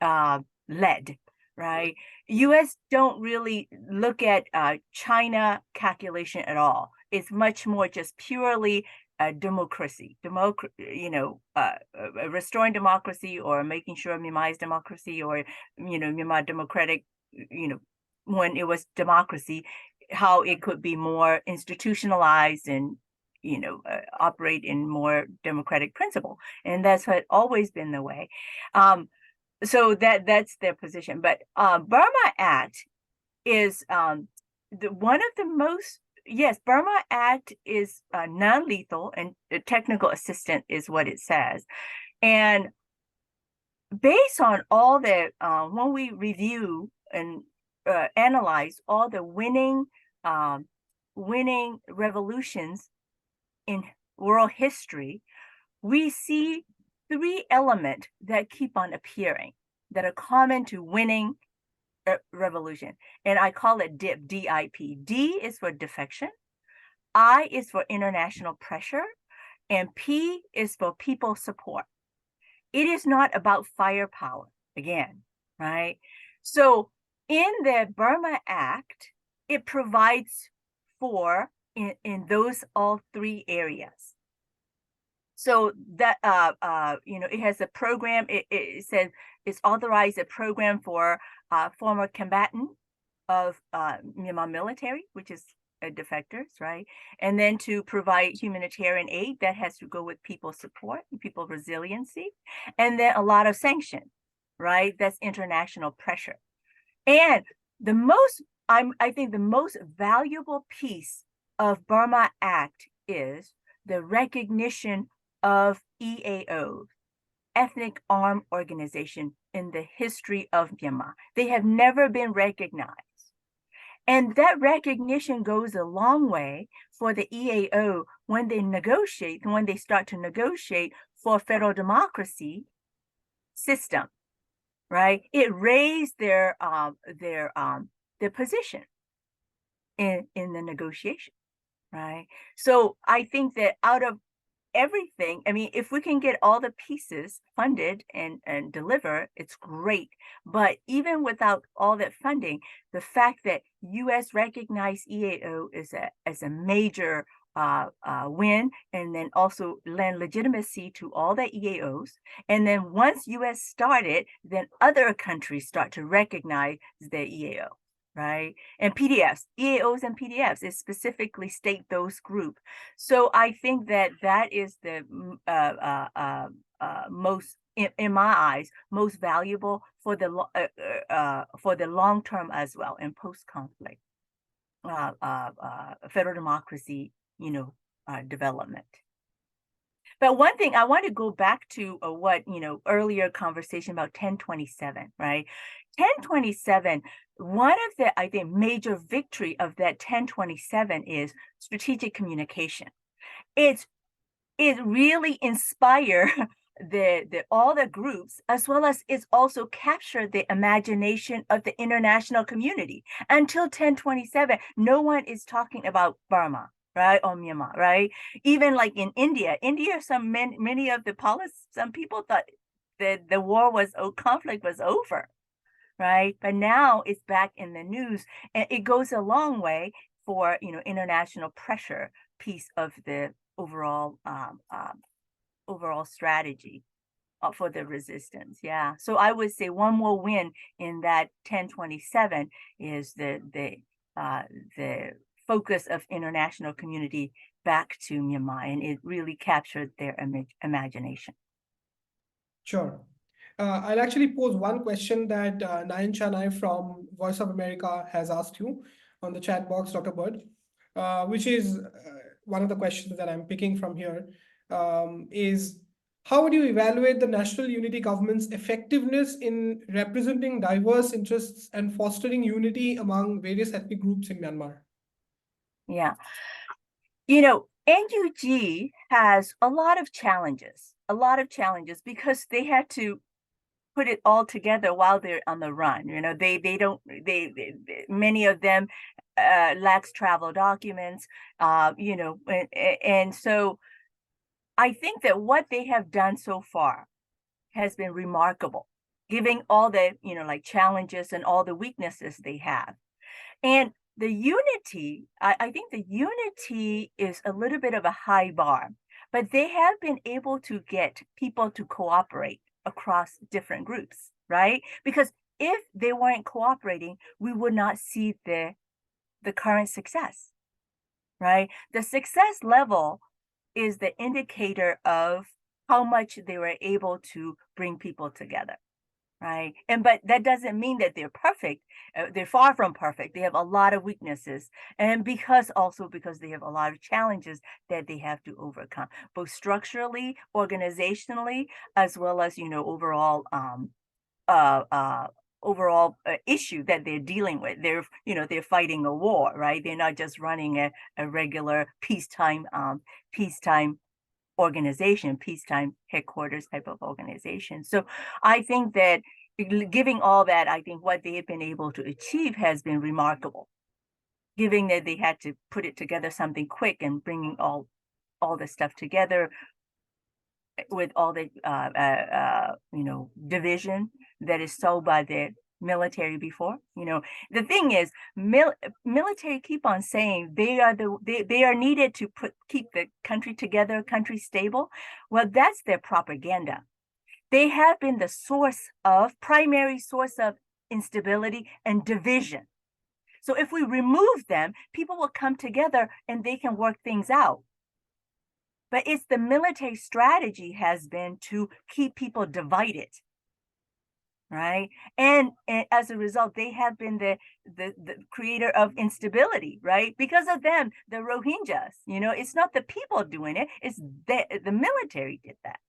led, right? U.S. don't really look at China calculation at all. It's much more just purely democracy, restoring democracy or making sure Myanmar is democracy or, Myanmar democratic, when it was democracy, how it could be more institutionalized and, operate in more democratic principle. And that's what always been the way. So that's their position. But Burma Act is one of the most, yes, Burma Act is non-lethal and technical assistance is what it says. And based on all the, when we review and analyze all the winning revolutions in world history, we see three elements that keep on appearing that are common to winning revolution. And I call it DIP, D-I-P. D is for defection, I is for international pressure, and P is for people support. It is not about firepower, again, right? So in the Burma Act, it provides for in those all three areas. So that it has a program. It says it's authorized a program for former combatant of Myanmar military, which is defectors, right? And then to provide humanitarian aid that has to go with people support, people resiliency, and then a lot of sanction, right? That's international pressure. And the most, I think the most valuable piece of Burma Act is the recognition of EAO, ethnic armed organization, in the history of Myanmar. They have never been recognized. And that recognition goes a long way for the EAO when they start to negotiate for federal democracy system, right? It raised their position in the negotiation, right? So I think that out of everything, if we can get all the pieces funded and deliver, it's great. But even without all that funding, the fact that U.S. recognized EAO as a major win, and then also lend legitimacy to all the EAOs. And then once U.S. started, then other countries start to recognize the EAO. Right? And PDFs, EAOs and PDFs, it specifically state those groups. So I think that is the most, in my eyes, most valuable for the long term as well in post-conflict federal democracy, development. But one thing I want to go back to what, earlier conversation about 1027, right? 1027, one of the, I think, major victory of that 1027 is strategic communication. It really inspire all the groups, as well as it's also captured the imagination of the international community. Until 1027, no one is talking about Burma, right, or Myanmar, right? Even like in India, many of the some people thought that the conflict was over, right? But now it's back in the news, and it goes a long way for international pressure piece of the overall strategy for the resistance. Yeah. So I would say one more win in that 1027 is the focus of international community back to Myanmar, and it really captured their imagination. Sure. I'll actually pose one question that Nayan Chanai from Voice of America has asked you on the chat box, Dr. Bird, which is one of the questions that I'm picking from here, is how would you evaluate the National Unity Government's effectiveness in representing diverse interests and fostering unity among various ethnic groups in Myanmar? Yeah. NUG has a lot of challenges because they had to put it all together while they're on the run. Many of them lacks travel documents, and so I think that what they have done so far has been remarkable, giving all the, like challenges and all the weaknesses they have. And the unity, I think the unity is a little bit of a high bar, but they have been able to get people to cooperate across different groups, right? Because if they weren't cooperating, we would not see the current success, right? The success level is the indicator of how much they were able to bring people together, right? But that doesn't mean that they're perfect. They're far from perfect. They have a lot of weaknesses, and because they have a lot of challenges that they have to overcome, both structurally, organizationally, as well as overall issue that they're dealing with. They're fighting a war, right? They're not just running a regular peacetime organization, peacetime headquarters type of organization. So I think that giving all that, I think what they have been able to achieve has been remarkable, given that they had to put it together something quick and bringing all the stuff together with all the division that is sold by the military before. The thing is, military keep on saying they are needed to keep the country together, country stable. Well, that's their propaganda. They have been the primary source of instability and division. So if we remove them, people will come together and they can work things out. But it's the military strategy has been to keep people divided, right? And as a result, they have been the creator of instability, right? Because of them, the Rohingyas, it's not the people doing it, it's the military did that,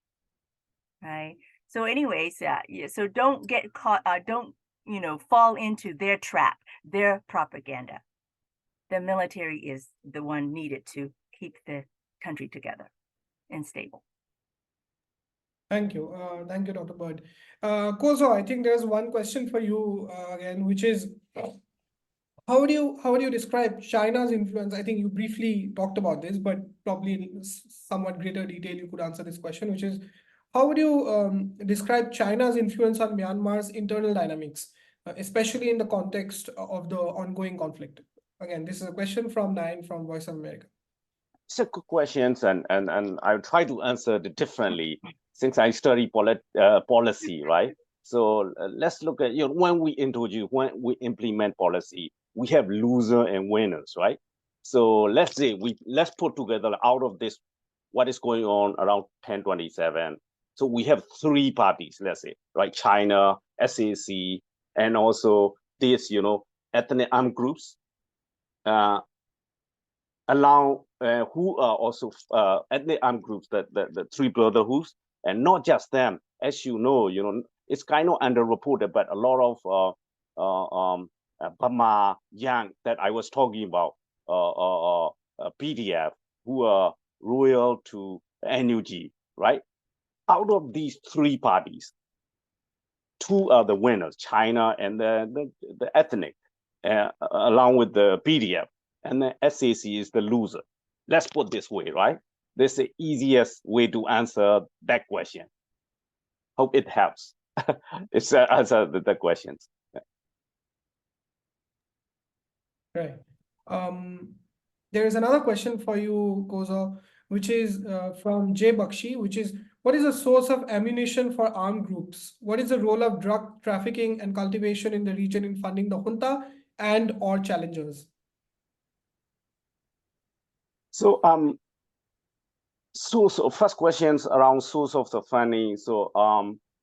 right? So anyways, so don't get caught, don't, fall into their trap, their propaganda. The military is the one needed to keep the country together and stable. Thank you. Thank you, Dr. Bird. Kozo, I think there's one question for you again, which is how do you describe China's influence? I think you briefly talked about this, but probably in somewhat greater detail you could answer this question, which is how would you describe China's influence on Myanmar's internal dynamics, especially in the context of the ongoing conflict? Again, this is a question from Nayan from Voice of America. It's a good question, and I'll try to answer it differently since I study policy, right? So let's look at, when we implement policy, we have loser and winners, right? So let's say let's put together out of this what is going on around 1027. So we have three parties, let's say, right? China, SAC, and also this, ethnic armed groups. along who are also ethnic armed groups, the three brotherhoods, and not just them. As you know, it's kind of underreported, but a lot of Burma Yang that I was talking about, PDF, who are loyal to NUG, right? Out of these three parties, two are the winners, China and the ethnic, along with the PDF, and the SAC is the loser. Let's put this way, right? This is the easiest way to answer that question. Hope it helps. It's answer the questions. Right. There is another question for you, Koza, which is from Jay Bakshi, which is, what is the source of ammunition for armed groups? What is the role of drug trafficking and cultivation in the region in funding the junta and or challengers? So source of first questions around source of the funding. So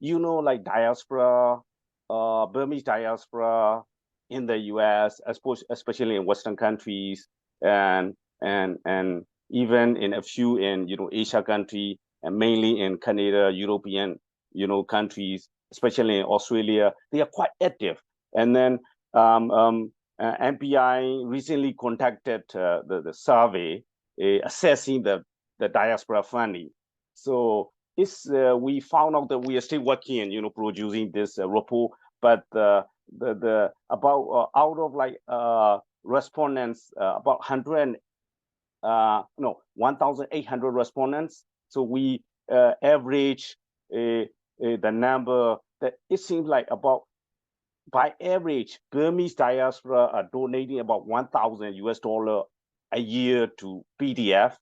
like diaspora, Burmese diaspora in the US, especially in Western countries, and even in a few in Asia country, and mainly in Canada, European countries, especially in Australia, they are quite active. And then MPI recently conducted the survey assessing the diaspora funding. So it's we found out that we are still working and producing this report, but the about out of like respondents, about 1,800 respondents. So we average the number that it seems like about, by average, Burmese diaspora are donating about $1,000 a year to PDF,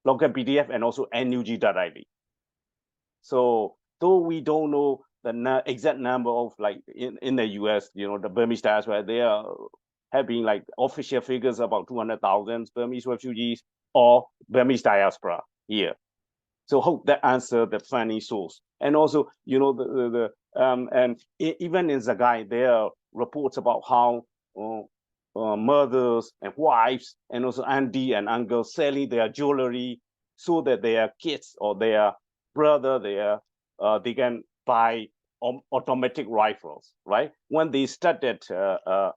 local PDF, and also NUG directly. So though we don't know the exact number of like in the US, the Burmese diaspora, they are having like official figures about 200,000 Burmese refugees or Burmese diaspora here. So hope that answer the funding source. And also, and even in Zagai, there are reports about how mothers and wives and also auntie and uncle selling their jewelry so that their kids or their brother, they can buy automatic rifles, right? When they started the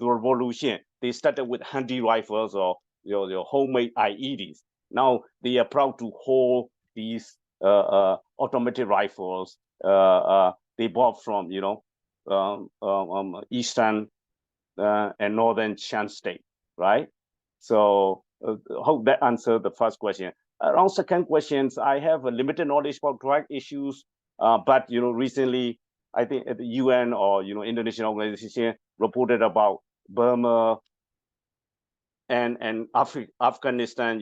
revolution, they started with handy rifles or your homemade IEDs. Now they are proud to hold these automatic rifles they bought from eastern and northern Shan state, right? So hope that answered the first question. Around second questions, I have a limited knowledge about drug issues, but recently I think at the UN or Indonesian organization reported about Burma and Afghanistan,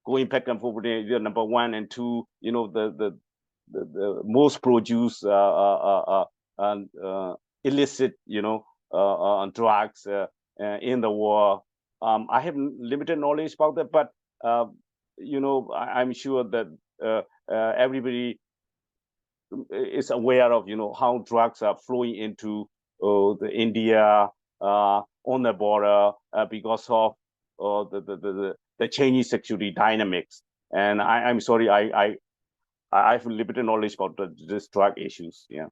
going back and forth, number one and two, the most produced illicit, drugs in the war. I have limited knowledge about that, but I'm sure that everybody is aware of how drugs are flowing into the India on the border because of the changing security dynamics. And I'm sorry, I have limited knowledge about this drug issues. Yeah.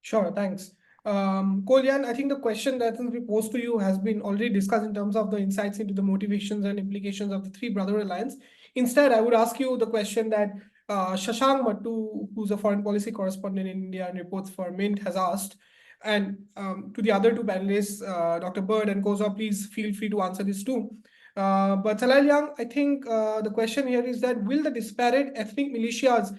Sure, thanks. Kolyan, I think the question that we posed to you has been already discussed in terms of the insights into the motivations and implications of the Three Brother Alliance. Instead, I would ask you the question that Shashank Mattu, who's a foreign policy correspondent in India and reports for Mint, has asked. And to the other two panelists, Dr. Bird and Koza, please feel free to answer this too. But Talal Young, I think the question here is that will the disparate ethnic militias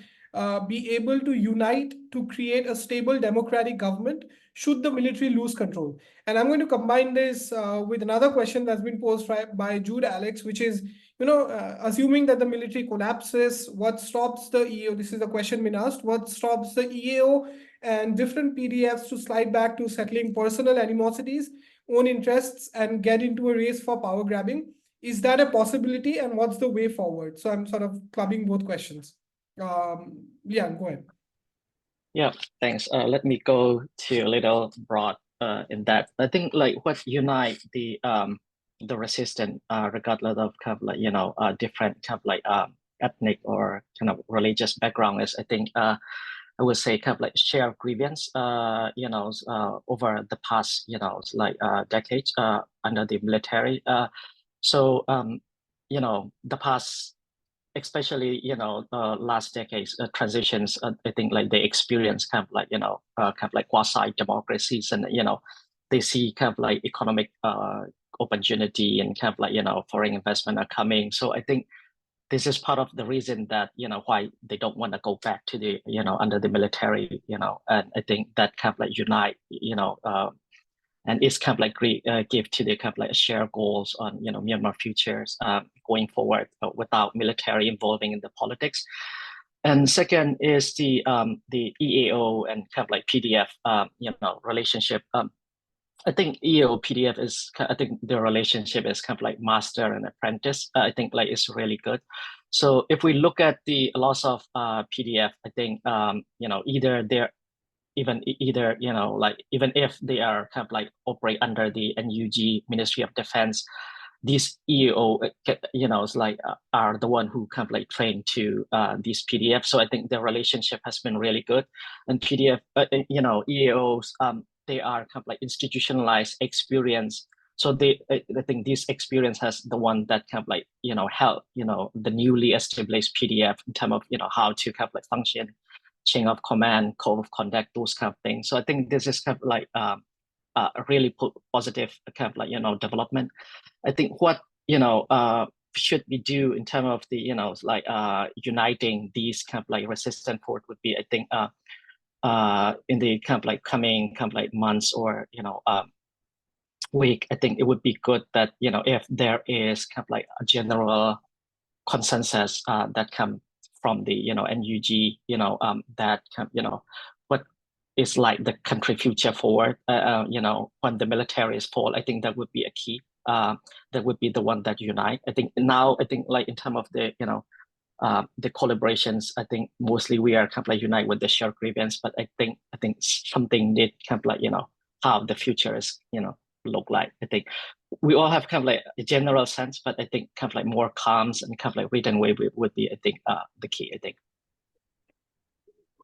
be able to unite to create a stable democratic government should the military lose control? And I'm going to combine this with another question that's been posed by Jude Alex, which is, assuming that the military collapses, what stops the EAO? This is a question been asked. What stops the EAO and different PDFs to slide back to settling personal animosities, own interests, and get into a race for power grabbing? Is that a possibility, and what's the way forward? So I'm sort of clubbing both questions. Yeah, go ahead. Yeah, thanks. Let me go to a little broad in that. I think like what unite the resistant, regardless of kind of like different kind of like ethnic or kind of religious background, is I think I would say kind of like shared grievance, over the past, like decades under the military. So the past, especially last decades transitions, I think like they experience kind of like kind of like quasi democracies, and they see kind of like economic opportunity and kind of like foreign investment are coming. So I think this is part of the reason that why they don't want to go back to the under the military, and I think that kind of like unite and it's kind of like give to the kind of like share goals on Myanmar futures going forward without military involving in the politics. And second is the EAO and kind of like PDF relationship. I think EAO PDF is, I think the relationship is kind of like master and apprentice. I think like it's really good. So if we look at the loss of PDF, I think either they're even if they are kind of like operate under the NUG Ministry of Defense, these EAO is like are the one who kind of like trained to these PDF. So I think the relationship has been really good, and PDF EAOs they are kind of like institutionalized experience. So I think this experience has the one that kind of like help the newly established PDF in terms of how to kind of like function, chain of command, code of conduct, those kind of things. So I think this is kind of like a really positive kind of like development. I think what should we do in terms of the uniting these kind of like resistant force would be, I think in the kind of like coming kind of like months or week, I think it would be good that if there is kind of like a general consensus that come from the NUG that kind of what is like the country future forward when the military is fall. I think that would be a key. That would be the one that unite. I think now, I think like in terms of the the collaborations, I think mostly we are kind of like unite with the shared grievance, but I think something need kind of like how the future is look like. I think we all have kind of like a general sense, but I think kind of like more calms and kind of like written way would be, I think, the key, I think.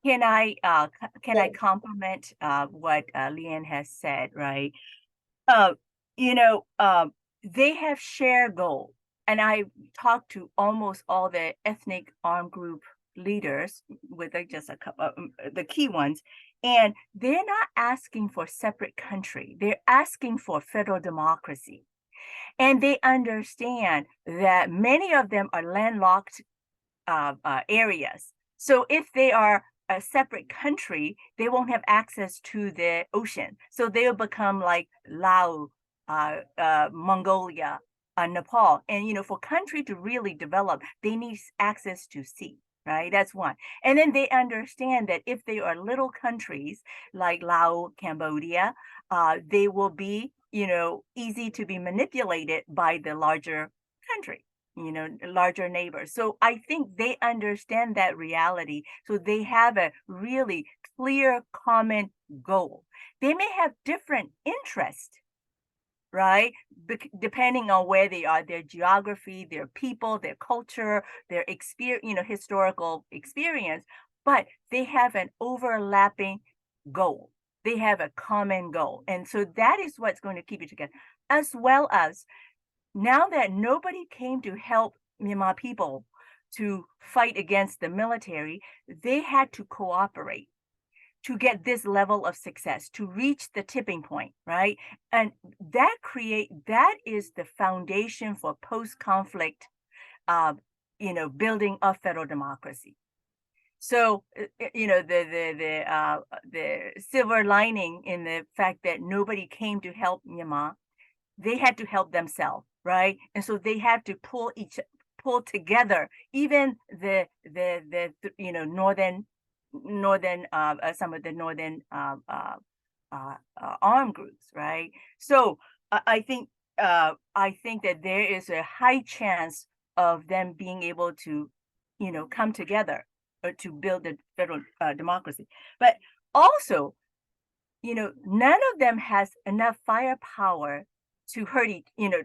Can I compliment what Leanne has said, right? They have shared goal, and I talked to almost all the ethnic armed group leaders with just a couple of the key ones, and they're not asking for separate country. They're asking for federal democracy, and they understand that many of them are landlocked areas. So if they are a separate country, they won't have access to the ocean. So they'll become like Laos, Mongolia, Nepal. And, for country to really develop, they need access to sea, right? That's one. And then they understand that if they are little countries like Laos, Cambodia, they will be, easy to be manipulated by the larger country. Larger neighbors. So I think they understand that reality. So they have a really clear common goal. They may have different interests, right? Depending on where they are, their geography, their people, their culture, their experience, historical experience, but they have an overlapping goal. They have a common goal. And so that is what's going to keep it together, as well as now that nobody came to help Myanmar people to fight against the military, they had to cooperate to get this level of success, to reach the tipping point, right? And that is the foundation for post-conflict, building of federal democracy. So, the silver lining in the fact that nobody came to help Myanmar, they had to help themselves, right? And so they had to pull together, even the northern some of the northern armed groups, right? So I think that there is a high chance of them being able to come together to build the federal democracy. But also, none of them has enough firepower to hurt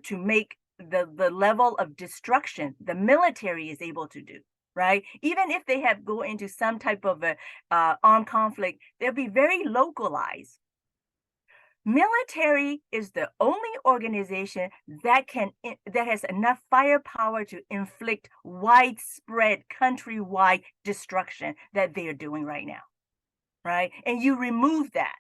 to make the level of destruction the military is able to do, right? Even if they go into some type of a armed conflict, they'll be very localized. Military is the only organization that has enough firepower to inflict widespread countrywide destruction that they are doing right now, right? And you remove that.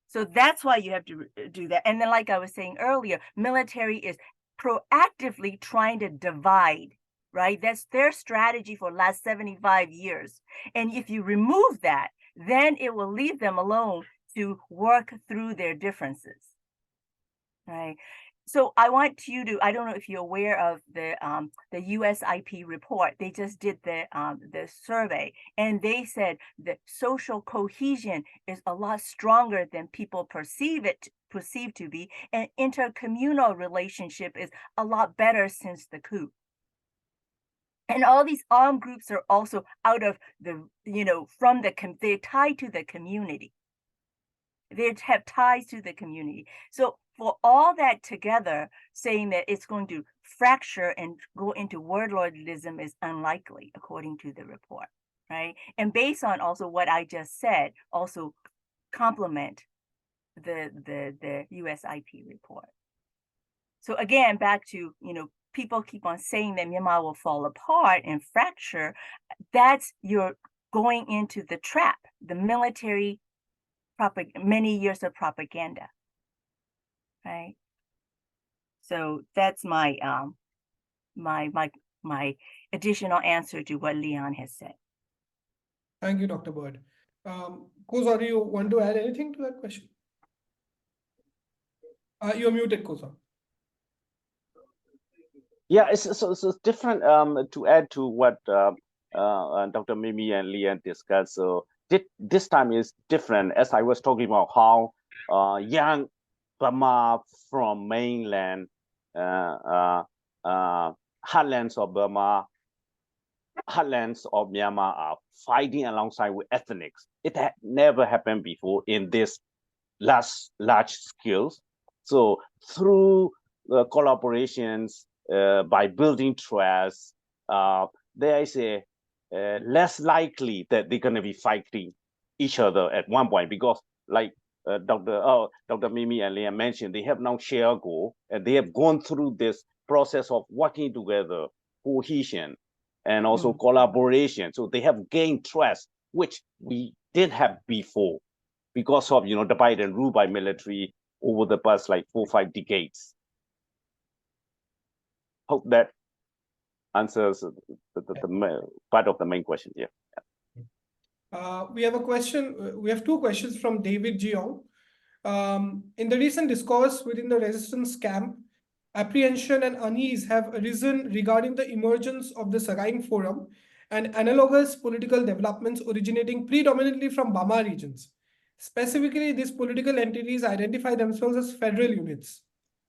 So that's why you have to do that. And then, like I was saying earlier, military is proactively trying to divide, right? That's their strategy for the last 75 years. And if you remove that, then it will leave them alone to work through their differences, right? So I want you to, I don't know if you're aware of the USIP report. They just did the survey, and they said that social cohesion is a lot stronger than people perceive to be, and intercommunal relationship is a lot better since the coup. And all these armed groups are also out of the, they're tied to the community. They have ties to the community. So for all that together, saying that it's going to fracture and go into warlordism is unlikely, according to the report, right? And based on also what I just said, also complement the USIP report. So again, back to, people keep on saying that Myanmar will fall apart and fracture. You're going into the trap, the military many years of propaganda, right? So that's my my additional answer to what Leon has said. Thank you, Dr. Bird. Koza, do you want to add anything to that question? You're muted, Koza. Yeah, it's different. To add to what Dr. Mimi and Leon discussed, so this time is different. As I was talking about how young Burma from mainland heartlands of Burma, heartlands of Myanmar are fighting alongside with ethnics. It had never happened before in this large scales. So through collaborations, by building trust, there is a less likely that they're going to be fighting each other at one point, because like Dr. Mimi and Leah mentioned, they have now shared a goal, and they have gone through this process of working together, cohesion, and also collaboration. So they have gained trust, which we didn't have before, because of the Biden rule by military over the past like 4 or 5 decades. Hope that answers the part of the main question. Yeah. We have a question. We have 2 questions from David Jiong. In the recent discourse within the resistance camp, apprehension and unease have arisen regarding the emergence of the Sagaing Forum and analogous political developments originating predominantly from Bama regions. Specifically, these political entities identify themselves as federal units.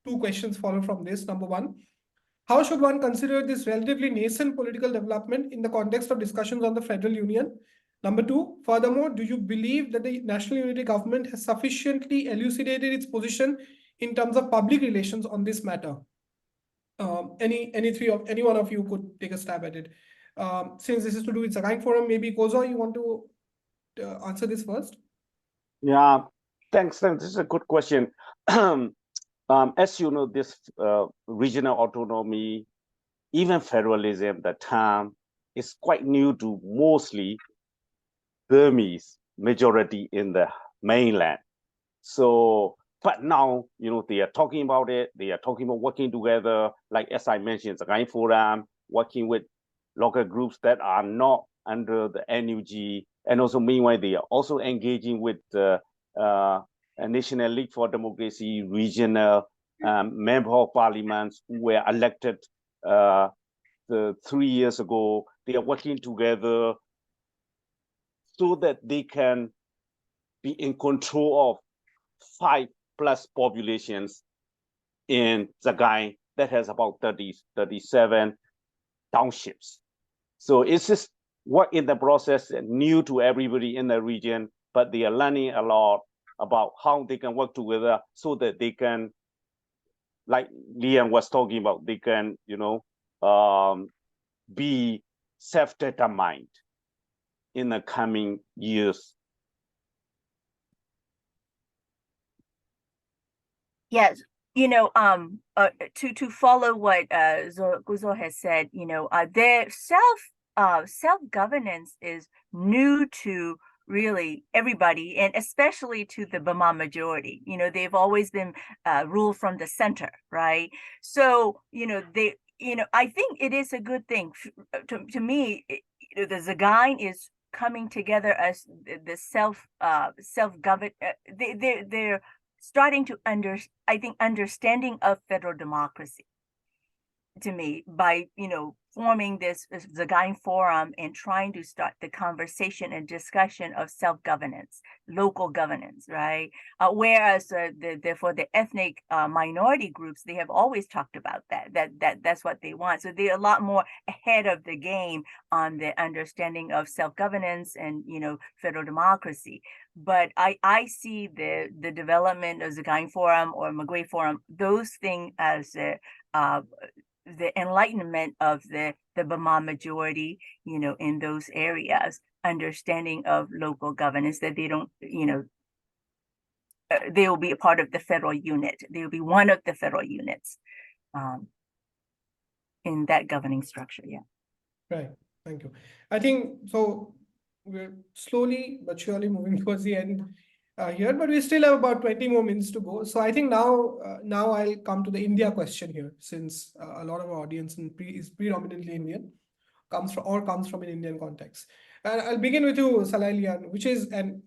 2 questions follow from this. Number 1, how should one consider this relatively nascent political development in the context of discussions on the federal union? Number 2, furthermore, do you believe that the National Unity Government has sufficiently elucidated its position in terms of public relations on this matter? Any one of you could take a stab at it. Since this is to do with Sagaing Forum, maybe Kozo, you want to answer this first? Yeah, thanks. This is a good question. As you know, this regional autonomy, even federalism, the term is quite new to mostly Burmese majority in the mainland. So, but now, they are talking about it. They are talking about working together, like as I mentioned, the Sagaing Forum, working with local groups that are not under the NUG. And also, meanwhile, they are also engaging with the National League for Democracy regional member of parliaments who were elected 3 years ago. They are working together so that they can be in control of 5+ populations in Sagaing that has about 37 townships. So it's just work in the process, new to everybody in the region, but they are learning a lot. about how they can work together so that they can, like Liam was talking about, they can, be self-determined in the coming years. Yes, to follow what Guzo has said, their self-governance is new to really everybody, and especially to the Burma majority. They've always been ruled from the center, right? So, I think it is a good thing. To me, the Zagain is coming together as the self-govern. They're starting to understanding of federal democracy, to me, by forming this Zagain Forum and trying to start the conversation and discussion of self-governance, local governance, right? Whereas for the ethnic minority groups, they have always talked about that's what they want. So they're a lot more ahead of the game on the understanding of self-governance and federal democracy. But I see the development of Zagain Forum or Magway Forum, those things as the enlightenment of the Burma majority, in those areas, understanding of local governance, that they don't, they will be a part of the federal unit. They will be one of the federal units in that governing structure. Yeah. Right. Thank you. I think so. We're slowly but surely moving towards the end here, but we still have about 20 more minutes to go. So I think now I'll come to the India question here, since a lot of our audience is predominantly Indian, comes from an Indian context. And I'll begin with you, Salai, which is, and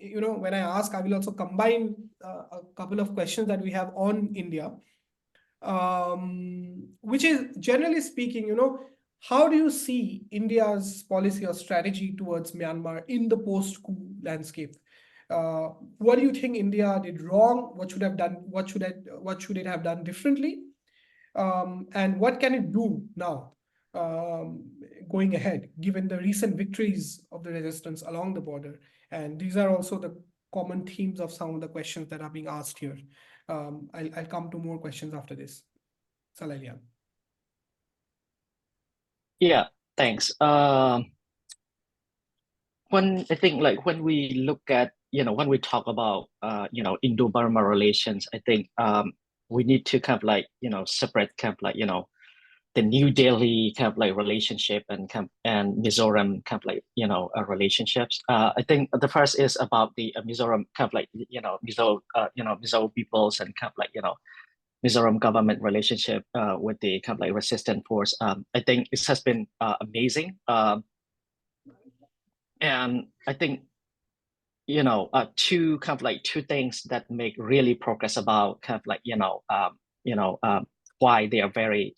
when I ask, I will also combine a couple of questions that we have on India, which is, generally speaking, how do you see India's policy or strategy towards Myanmar in the post-coup landscape? What do you think India did wrong? What should have done? What should it have done differently? And what can it do now, going ahead, given the recent victories of the resistance along the border? And these are also the common themes of some of the questions that are being asked here. I'll come to more questions after this. Salai. Yeah, thanks. When I think, like, when we look at, when we talk about Indo-Burma relations, I think we need to kind of like, separate kind of like, the New Delhi kind of like relationship and Mizoram kind of like, relationships. I think the first is about the Mizoram kind of like, Mizo peoples and kind of like, Mizoram government relationship with the kind of like resistant force. I think it has been amazing. And I think, two things that make really progress about kind of like, why they are very,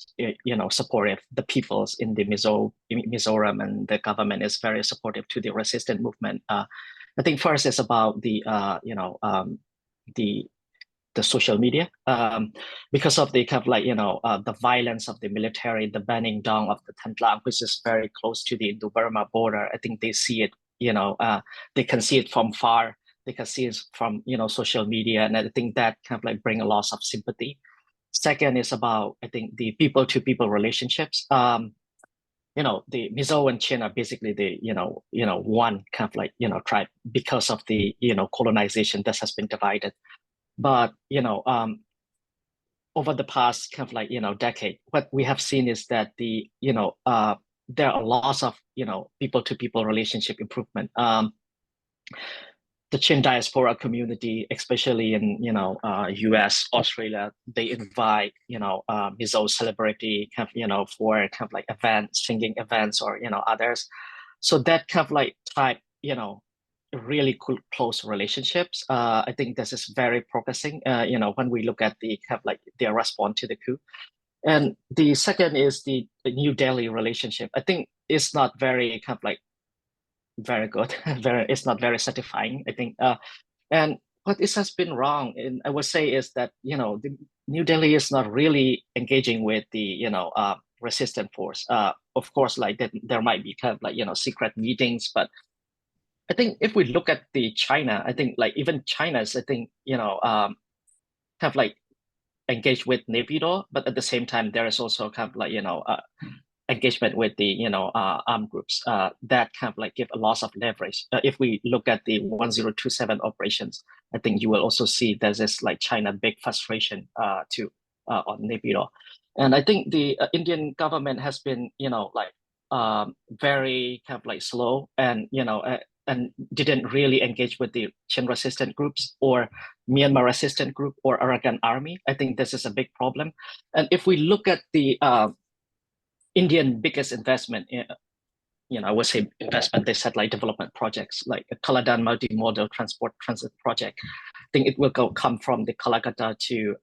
supportive. The peoples in the Mizoram and the government is very supportive to the resistance movement. I think first is about the social media, because of the kind of like, the violence of the military, the burning down of the Tantlang, which is very close to the Indo-Burma border. I think they see it, they can see it from far. They can see it from, social media. And I think that kind of like bring a lot of sympathy. Second is about, I think, the people-to-people relationships. The Mizo and Chin are basically the, one kind of like, tribe, because of the, colonization that has been divided. But, over the past kind of like, decade, what we have seen is that the, there are lots of, people-to-people relationship improvement. The Chin diaspora community, especially in, US, Australia, they invite, Mizo celebrity kind of, for kind of like events, singing events, or, others. So that kind of like type, really close relationships. I think this is very progressing, when we look at the kind of like their response to the coup. And the second is the New Delhi relationship. I think it's not very kind of like very good. It's not very satisfying, I think. And what this has been wrong, and I would say, is that the New Delhi is not really engaging with the resistant force. Of course, like that there might be kind of like secret meetings, but I think if we look at the China, I think like even China's, I think, have like engaged with Naypyidaw, but at the same time, there is also kind of like, engagement with the, armed groups that kind of like give a lot of leverage. If we look at the 1027 operations, I think you will also see there's this like China big frustration on Naypyidaw. And I think the Indian government has been, very kind of like slow and didn't really engage with the Chin resistant groups or Myanmar resistant group or Arakan army. I think this is a big problem. And if we look at the Indian biggest investment, I would say investment, they satellite development projects like a Kaladan multimodal transit project. I think it will come from the Kalakata to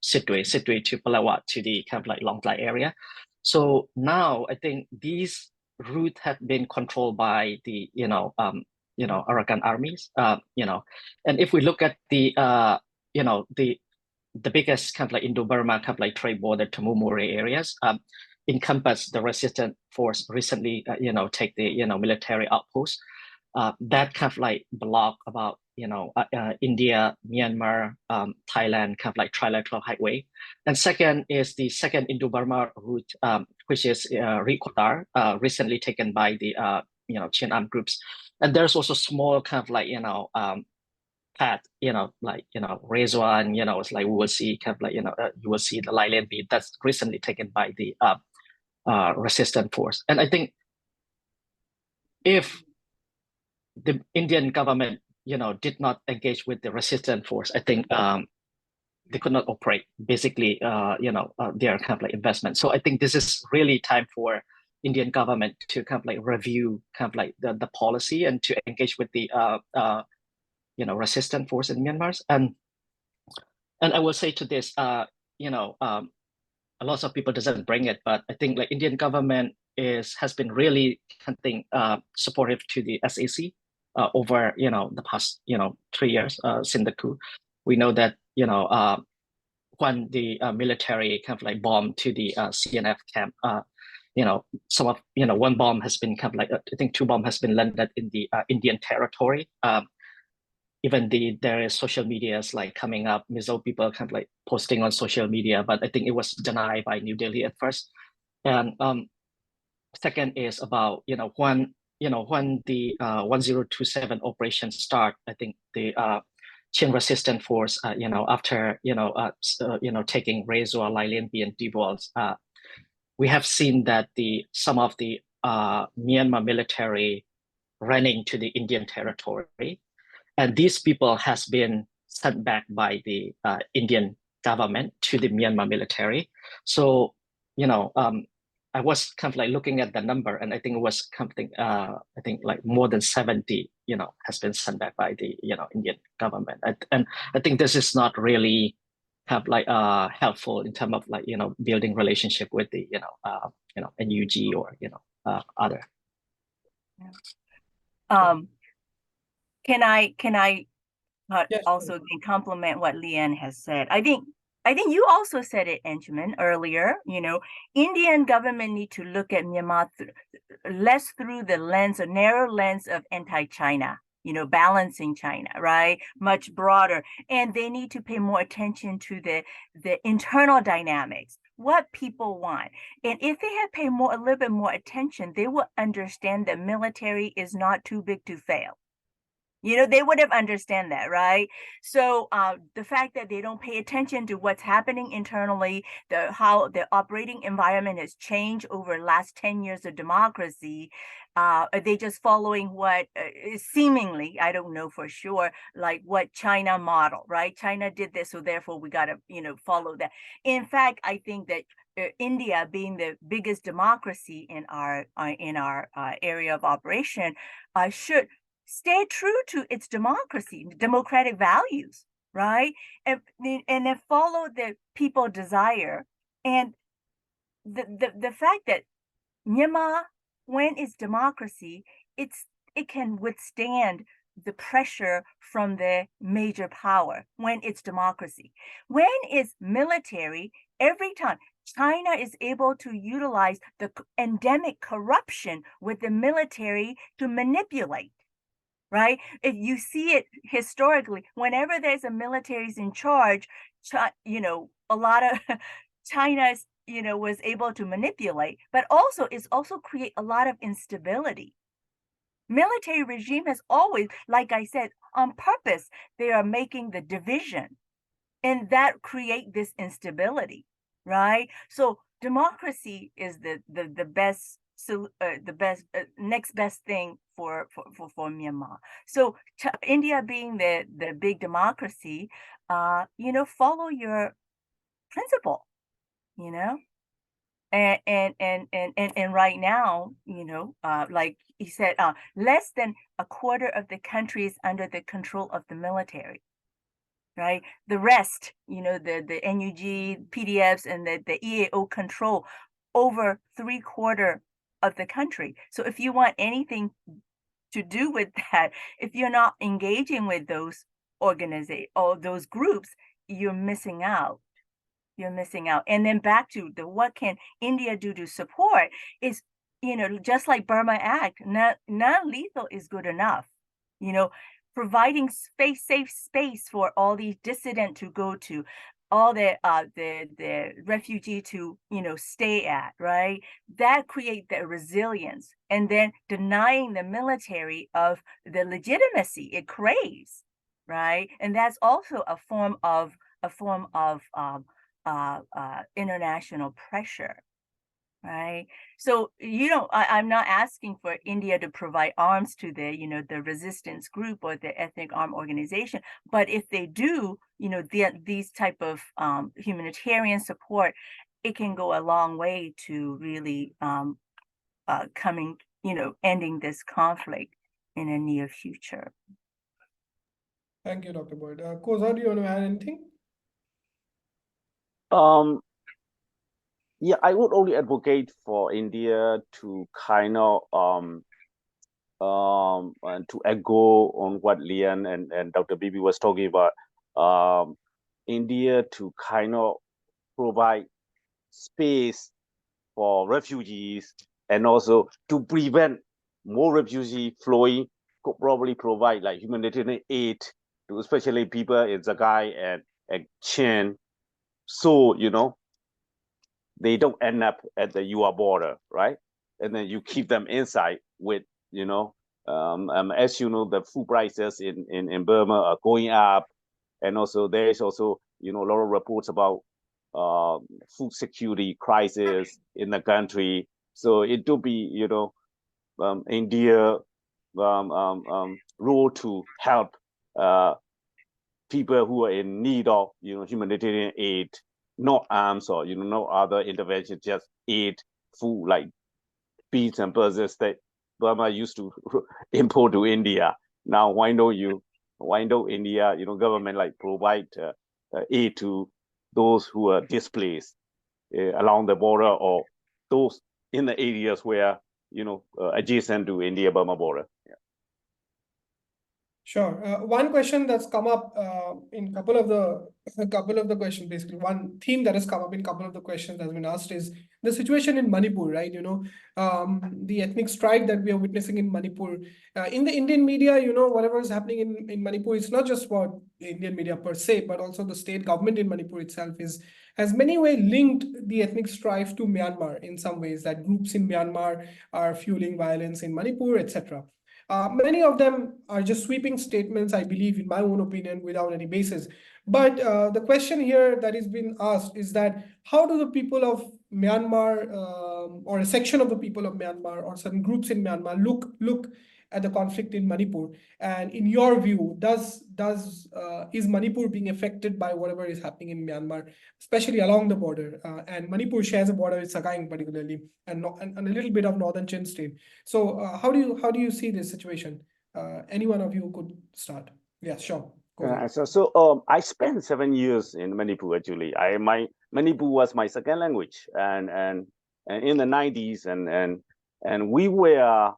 Sidway to Palawat to the kind of like Longtlai area. So now I think these routes have been controlled by the Arakan armies. And if we look at the biggest kind of like Indo-Burma kind of like trade border Tamumure areas encompass the resistant force recently, take the, military outposts that kind of like block about, India, Myanmar, Thailand, kind of like trilateral highway. And second is the second Indo-Burma route, which is Rikotar, recently taken by the, Chin armed groups. And there's also small kind of like, path, Rezwa, and, it's like we will see kind of like, you will see the Lailan beat that's recently taken by the resistant force. And I think if the Indian government, did not engage with the resistant force, I think they could not operate basically, their kind of like investment. So I think this is really time for Indian government to kind of like review kind of like the policy and to engage with the resistant force in Myanmar. And I will say to this, a lot of people doesn't bring it, but I think like Indian government has been really supportive to the SAC over the past 3 years since the coup. We know that when the military kind of like bombed to the CNF camp, some of one bomb has been kind of like I think 2 bombs has been landed in the Indian territory. Even there is social medias like coming up, Mizo people kind of like posting on social media, but I think it was denied by New Delhi at first. And second is about when the 1027 operation start, I think the Chin resistant force, after taking Rezwa, Lailan and Dibwals, we have seen that some of the Myanmar military running to the Indian territory. And these people has been sent back by the Indian government to the Myanmar military. So, I was kind of like looking at the number, and I think it was something, I think like more than 70, has been sent back by the, Indian government. And I think this is not really have like helpful in terms of like, building relationship with the, NUG or, other. Can I Yes, also compliment what Leanne has said? I think you also said it, Enchman, earlier. Indian government need to look at Myanmar less through the narrow lens of anti-China, balancing China, right? Much broader. And they need to pay more attention to the internal dynamics, what people want. And if they had paid a little bit more attention, they will understand that military is not too big to fail. They would have understand that, right? So the fact that they don't pay attention to what's happening internally, how the operating environment has changed over the last 10 years of democracy, are they just following what seemingly, I don't know for sure, like what China model, right? China did this, so therefore we got to, follow that. In fact, I think that India, being the biggest democracy in our area of operation, should stay true to its democratic values, right? And then follow the people desire. And the fact that Myanmar, when it's democracy, it can withstand the pressure from the major power when it's democracy. When it's military, every time China is able to utilize the endemic corruption with the military to manipulate, right? If you see it historically, whenever there's a military's in charge, you know, a lot of China's, you know, was able to manipulate, but also it's also create a lot of instability. Military regime has always, like I said, on purpose, they are making the division, and that create this instability, right? So democracy is the best, so the best next best thing for Myanmar. So India being the big democracy, you know, follow your principle, you know. And right now, you know, like he said, less than a quarter of the country is under the control of the military, right? The rest, you know, the NUG, PDFs, and the EAO control over 3/4 of the country. So if you want anything to do with that, if you're not engaging with those organizations or those groups, you're missing out. You're missing out. And then back to the what can India do to support is, you know, just like Burma Act, non-lethal is good enough. You know, providing safe space for all these dissidents to go to, all the refugee to, you know, stay at, right? That create the resilience, and then denying the military of the legitimacy it craves, right? And that's also a form of international pressure, right? So you know, I'm not asking for India to provide arms to the, you know, the resistance group or the ethnic armed organization, but if they do, you know, these type of humanitarian support, it can go a long way to really coming, you know, ending this conflict in a near future. Thank you, Dr. Boyd. Koza, do you want to add anything? Yeah, I would only advocate for India to kind of and to echo on what Lian and Dr. Bibi was talking about, India to kind of provide space for refugees, and also to prevent more refugee flowing, could probably provide like humanitarian aid to especially people in Zagai and Chen, so you know they don't end up at the UR border, right? And then you keep them inside with, you know, as you know, the food prices in Burma are going up. And also there is also, you know, a lot of reports about food security crisis in the country. So it will be, you know, India role to help people who are in need of, you know, humanitarian aid, not arms or, you know, no other intervention, just aid, food like beans and pulses that Burma used to import to India. Now, why don't India, you know, government like provide aid to those who are displaced along the border, or those in the areas where, you know, adjacent to India-Burma border. Yeah. Sure. One question that's come up in a couple of the questions, basically one theme that has come up in a couple of the questions that's been asked is the situation in Manipur, right? You know, the ethnic strife that we are witnessing in Manipur. In the Indian media, you know, whatever is happening in Manipur, it's not just about Indian media per se, but also the state government in Manipur itself has many ways linked the ethnic strife to Myanmar in some ways, that groups in Myanmar are fueling violence in Manipur, etc. Many of them are just sweeping statements, I believe, in my own opinion, without any basis. But the question here that is being asked is that how do the people of Myanmar, or a section of the people of Myanmar, or certain groups in Myanmar look at the conflict in Manipur? And in your view, is Manipur being affected by whatever is happening in Myanmar, especially along the border? And Manipur shares a border with Sagaing particularly, and a little bit of northern Chin state. So how do you see this situation? Any one of you could start. Yeah, sure. Go ahead. So I spent 7 years in Manipur actually. Manipur was my second language, and in the 90s, and we were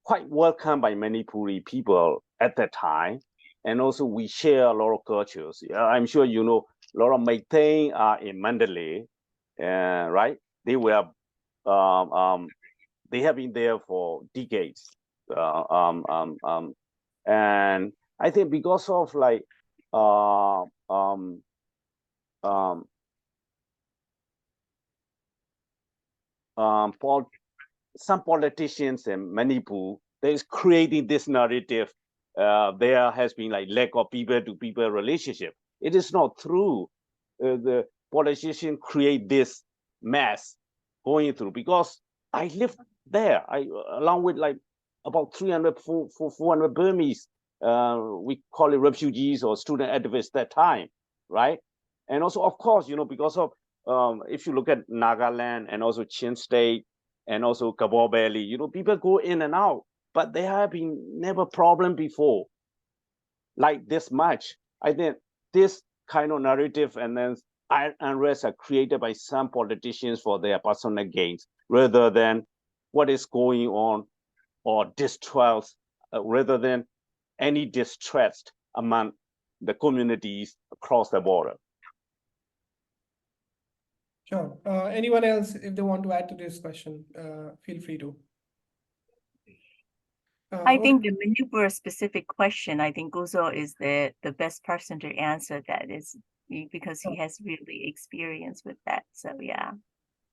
quite welcomed by Manipuri people at that time, and also we share a lot of cultures. I'm sure you know a lot of Meitei are in Mandalay, right? They were they have been there for decades, and I think because of like for some politicians in Manipur, there is creating this narrative. There has been like lack of people-to-people relationship. It is not true. The politicians create this mess going through because I lived there. Along with like about 300, 400 Burmese. We call it refugees or student activists that time, right? And also, of course, because of if you look at Nagaland and also Chin State and also Kabul Valley, people go in and out, but there have been never problem before like this much. I think this kind of narrative and then unrest are created by some politicians for their personal gains rather than what is going on or distrust, rather than any distrust among the communities across the border. Sure. Anyone else, if they want to add to this question, feel free to. I think the Manipur specific question, I think Guzo is the best person to answer that, is because he has really experience with that. So yeah.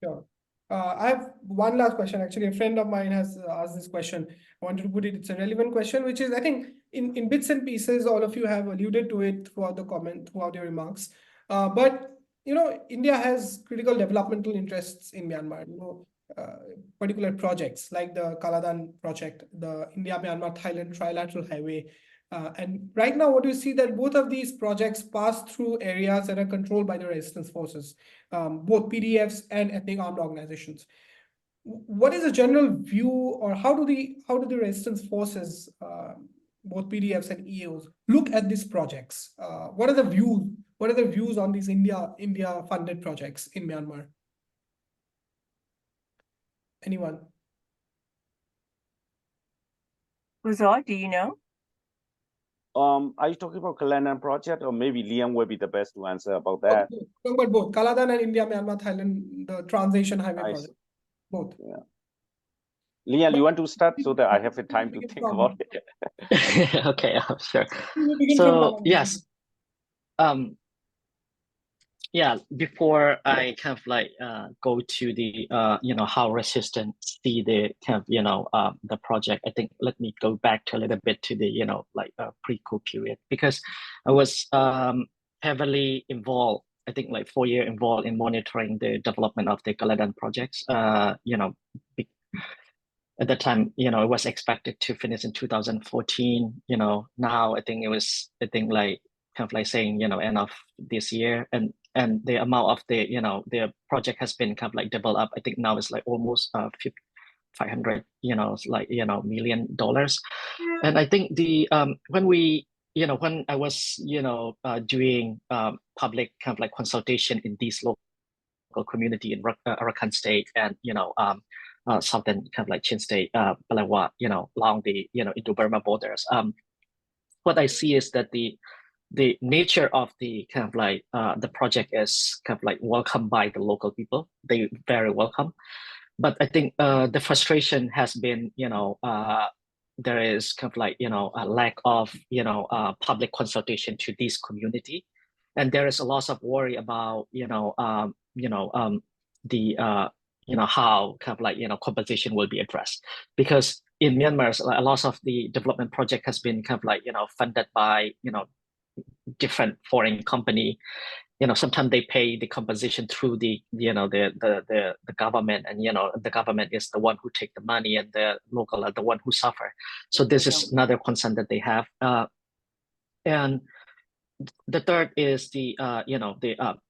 Sure. I have one last question. Actually, a friend of mine has asked this question. I wanted to put it. It's a relevant question, which is, I think, in bits and pieces, all of you have alluded to it throughout your remarks. But India has critical developmental interests in Myanmar. Particular projects like the Kaladan project, the India-Myanmar-Thailand trilateral highway. And right now, what you see that both of these projects pass through areas that are controlled by the resistance forces, both PDFs and ethnic armed organizations. What is the general view, or how do the resistance forces, both PDFs and EOs, look at these projects? What are the views? What are the views on these India-funded projects in Myanmar? Anyone? Guzo, do you know? Are you talking about Kaladan project, or maybe Liam will be the best to answer about that? Talking about both Kaladan and India-Myanmar-Thailand, the transition highway project. Both. Yeah. Liam, you want to start so that I have the time to think about it? Okay, sure. So yes, yeah, before I kind of like go to the how resistant see the kind of the project, I think let me go back to a little bit to the pre-coup period, because I was heavily involved, I think like 4 years involved in monitoring the development of the Kaladan projects. At that time, it was expected to finish in 2014. Now I think like kind of like saying end of this year, and the amount of the project has been kind of like double up. I think now it's like almost $500 million. And I think the when I was doing public kind of like consultation in these local community in Arakan State and southern kind of like Chin State, Palawa, along the Indo-Burma borders. What I see is that the nature of the kind of like the project is kind of like welcomed by the local people. They very welcome, but I think the frustration has been there is kind of like a lack of public consultation to this community, and there is a lot of worry about the how kind of like compensation will be addressed, because in Myanmar a lot of the development project has been kind of like funded by different foreign company. Sometimes they pay the compensation through the the government, and the government is the one who take the money, and the local are the one who suffer. So this is another concern that they have. And the third is the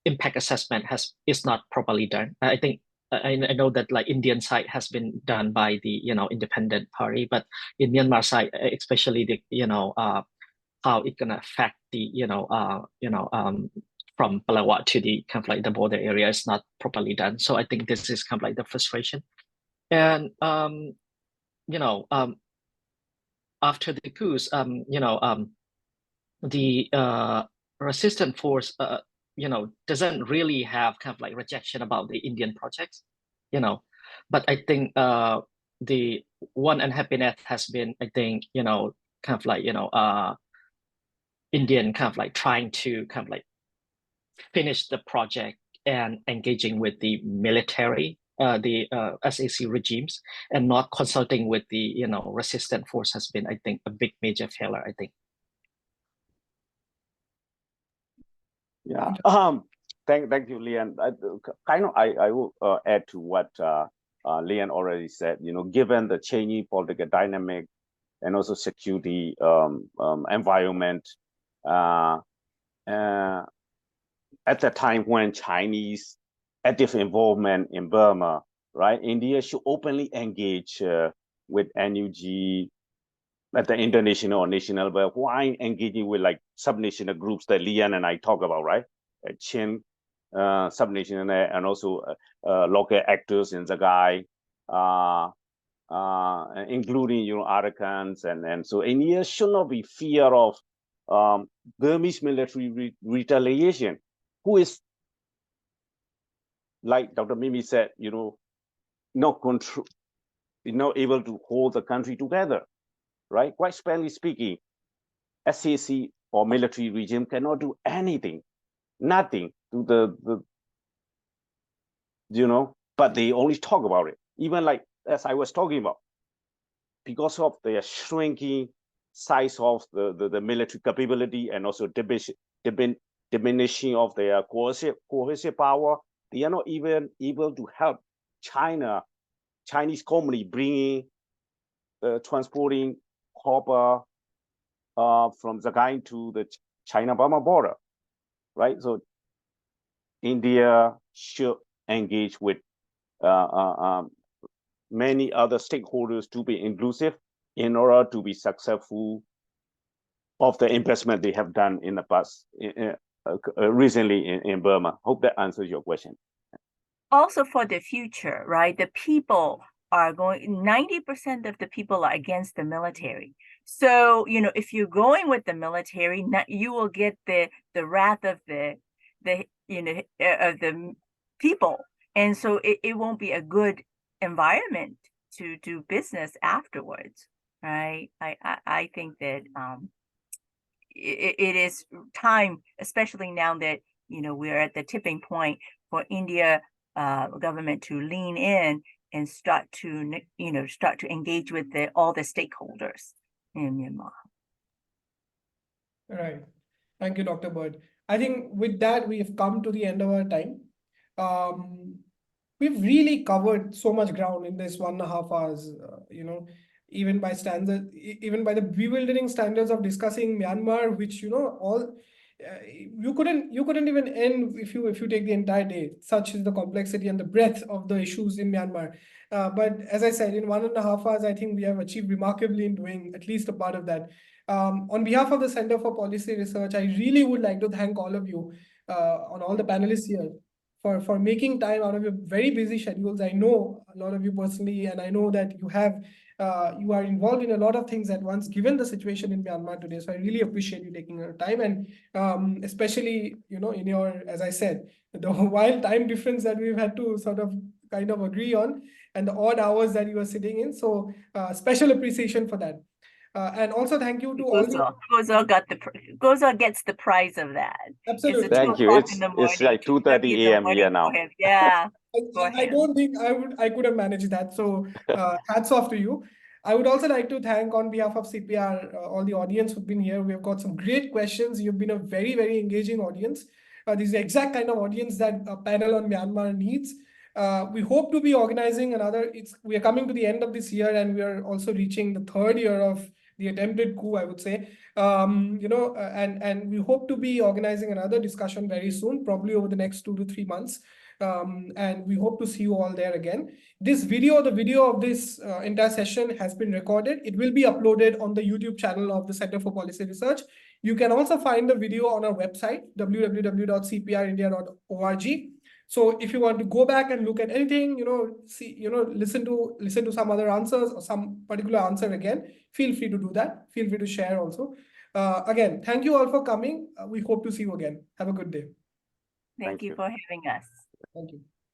impact assessment is not properly done. I think I know that like Indian side has been done by the independent party, but in Myanmar side, especially the how it gonna affect the from Palawa to the kind of like the border area is not properly done. So I think this is kind of like the frustration. And after the coups, the resistance force doesn't really have kind of like rejection about the Indian projects, but I think the one unhappiness has been, I think, kind of like, Indian kind of like trying to kind of like finish the project and engaging with the military, the SAC regimes, and not consulting with the, resistant force has been, I think, a big major failure, I think. Yeah. Thank you, Lian. I will add to what Lian already said. Given the changing political dynamic and also security environment, at the time when Chinese active involvement in Burma, right? India should openly engage with NUG at the international or national level. Why engaging with like subnational groups that Lian and I talk about, right? Chin subnational and also local actors in Zagai, including Arakans, and so India should not be fear of Burmese military retaliation, who is, like Dr. Mimi said, not control, not able to hold the country together, right? Quite frankly speaking, SAC or military regime cannot do anything, nothing to but they only talk about it. Even like, as I was talking about, because of their shrinking size of the military capability and also diminishing of their coercive power, they are not even able to help Chinese company bringing, transporting copper from Zagai to the China-Burma border, right? So India should engage with many other stakeholders to be inclusive in order to be successful of the investment they have done in the past, recently in Burma. Hope that answers your question. Also for the future, right? The people are 90% of the people are against the military. So, if you're going with the military, you will get the wrath of the people. And so it won't be a good environment to do business afterwards, right? I think that it is time, especially now that we're at the tipping point, for India government to lean in and start to engage with all the stakeholders in Myanmar. Right. Thank you, Dr. Bird. I think with that, we have come to the end of our time. We've really covered so much ground in this 1.5 hours, even by the bewildering standards of discussing Myanmar, which, you couldn't even end if you take the entire day. Such is the complexity and the breadth of the issues in Myanmar. But as I said, in 1.5 hours, I think we have achieved remarkably in doing at least a part of that. On behalf of the Center for Policy Research, I really would like to thank all of you, on all the panelists here, for making time out of your very busy schedules. I know a lot of you personally, and I know that you are involved in a lot of things at once, given the situation in Myanmar today. So I really appreciate you taking your time, and especially, in your, as I said, the wild time difference that we've had to sort of kind of agree on, and the odd hours that you are sitting in. So special appreciation for that. And also thank you to all the... Gozal gets the prize of that. Absolutely. Thank you. It's like 2:30 a.m. here now. Yeah. I don't think I could have managed that. So hats off to you. I would also like to thank, on behalf of CPR, all the audience who've been here. We've got some great questions. You've been a very, very engaging audience. This is the exact kind of audience that a panel on Myanmar needs. We hope to be organizing another. We are coming to the end of this year, and we are also reaching the 3rd year of the attempted coup, I would say. And we hope to be organizing another discussion very soon, probably over the next 2 to 3 months. And we hope to see you all there again. The video of this entire session has been recorded. It will be uploaded on the YouTube channel of the Center for Policy Research. You can also find the video on our website, www.cprindia.org. So if you want to go back and look at anything, listen to some other answers or some particular answer again, feel free to do that. Feel free to share also. Again, thank you all for coming. We hope to see you again. Have a good day. Thank you you. for having us. Thank you.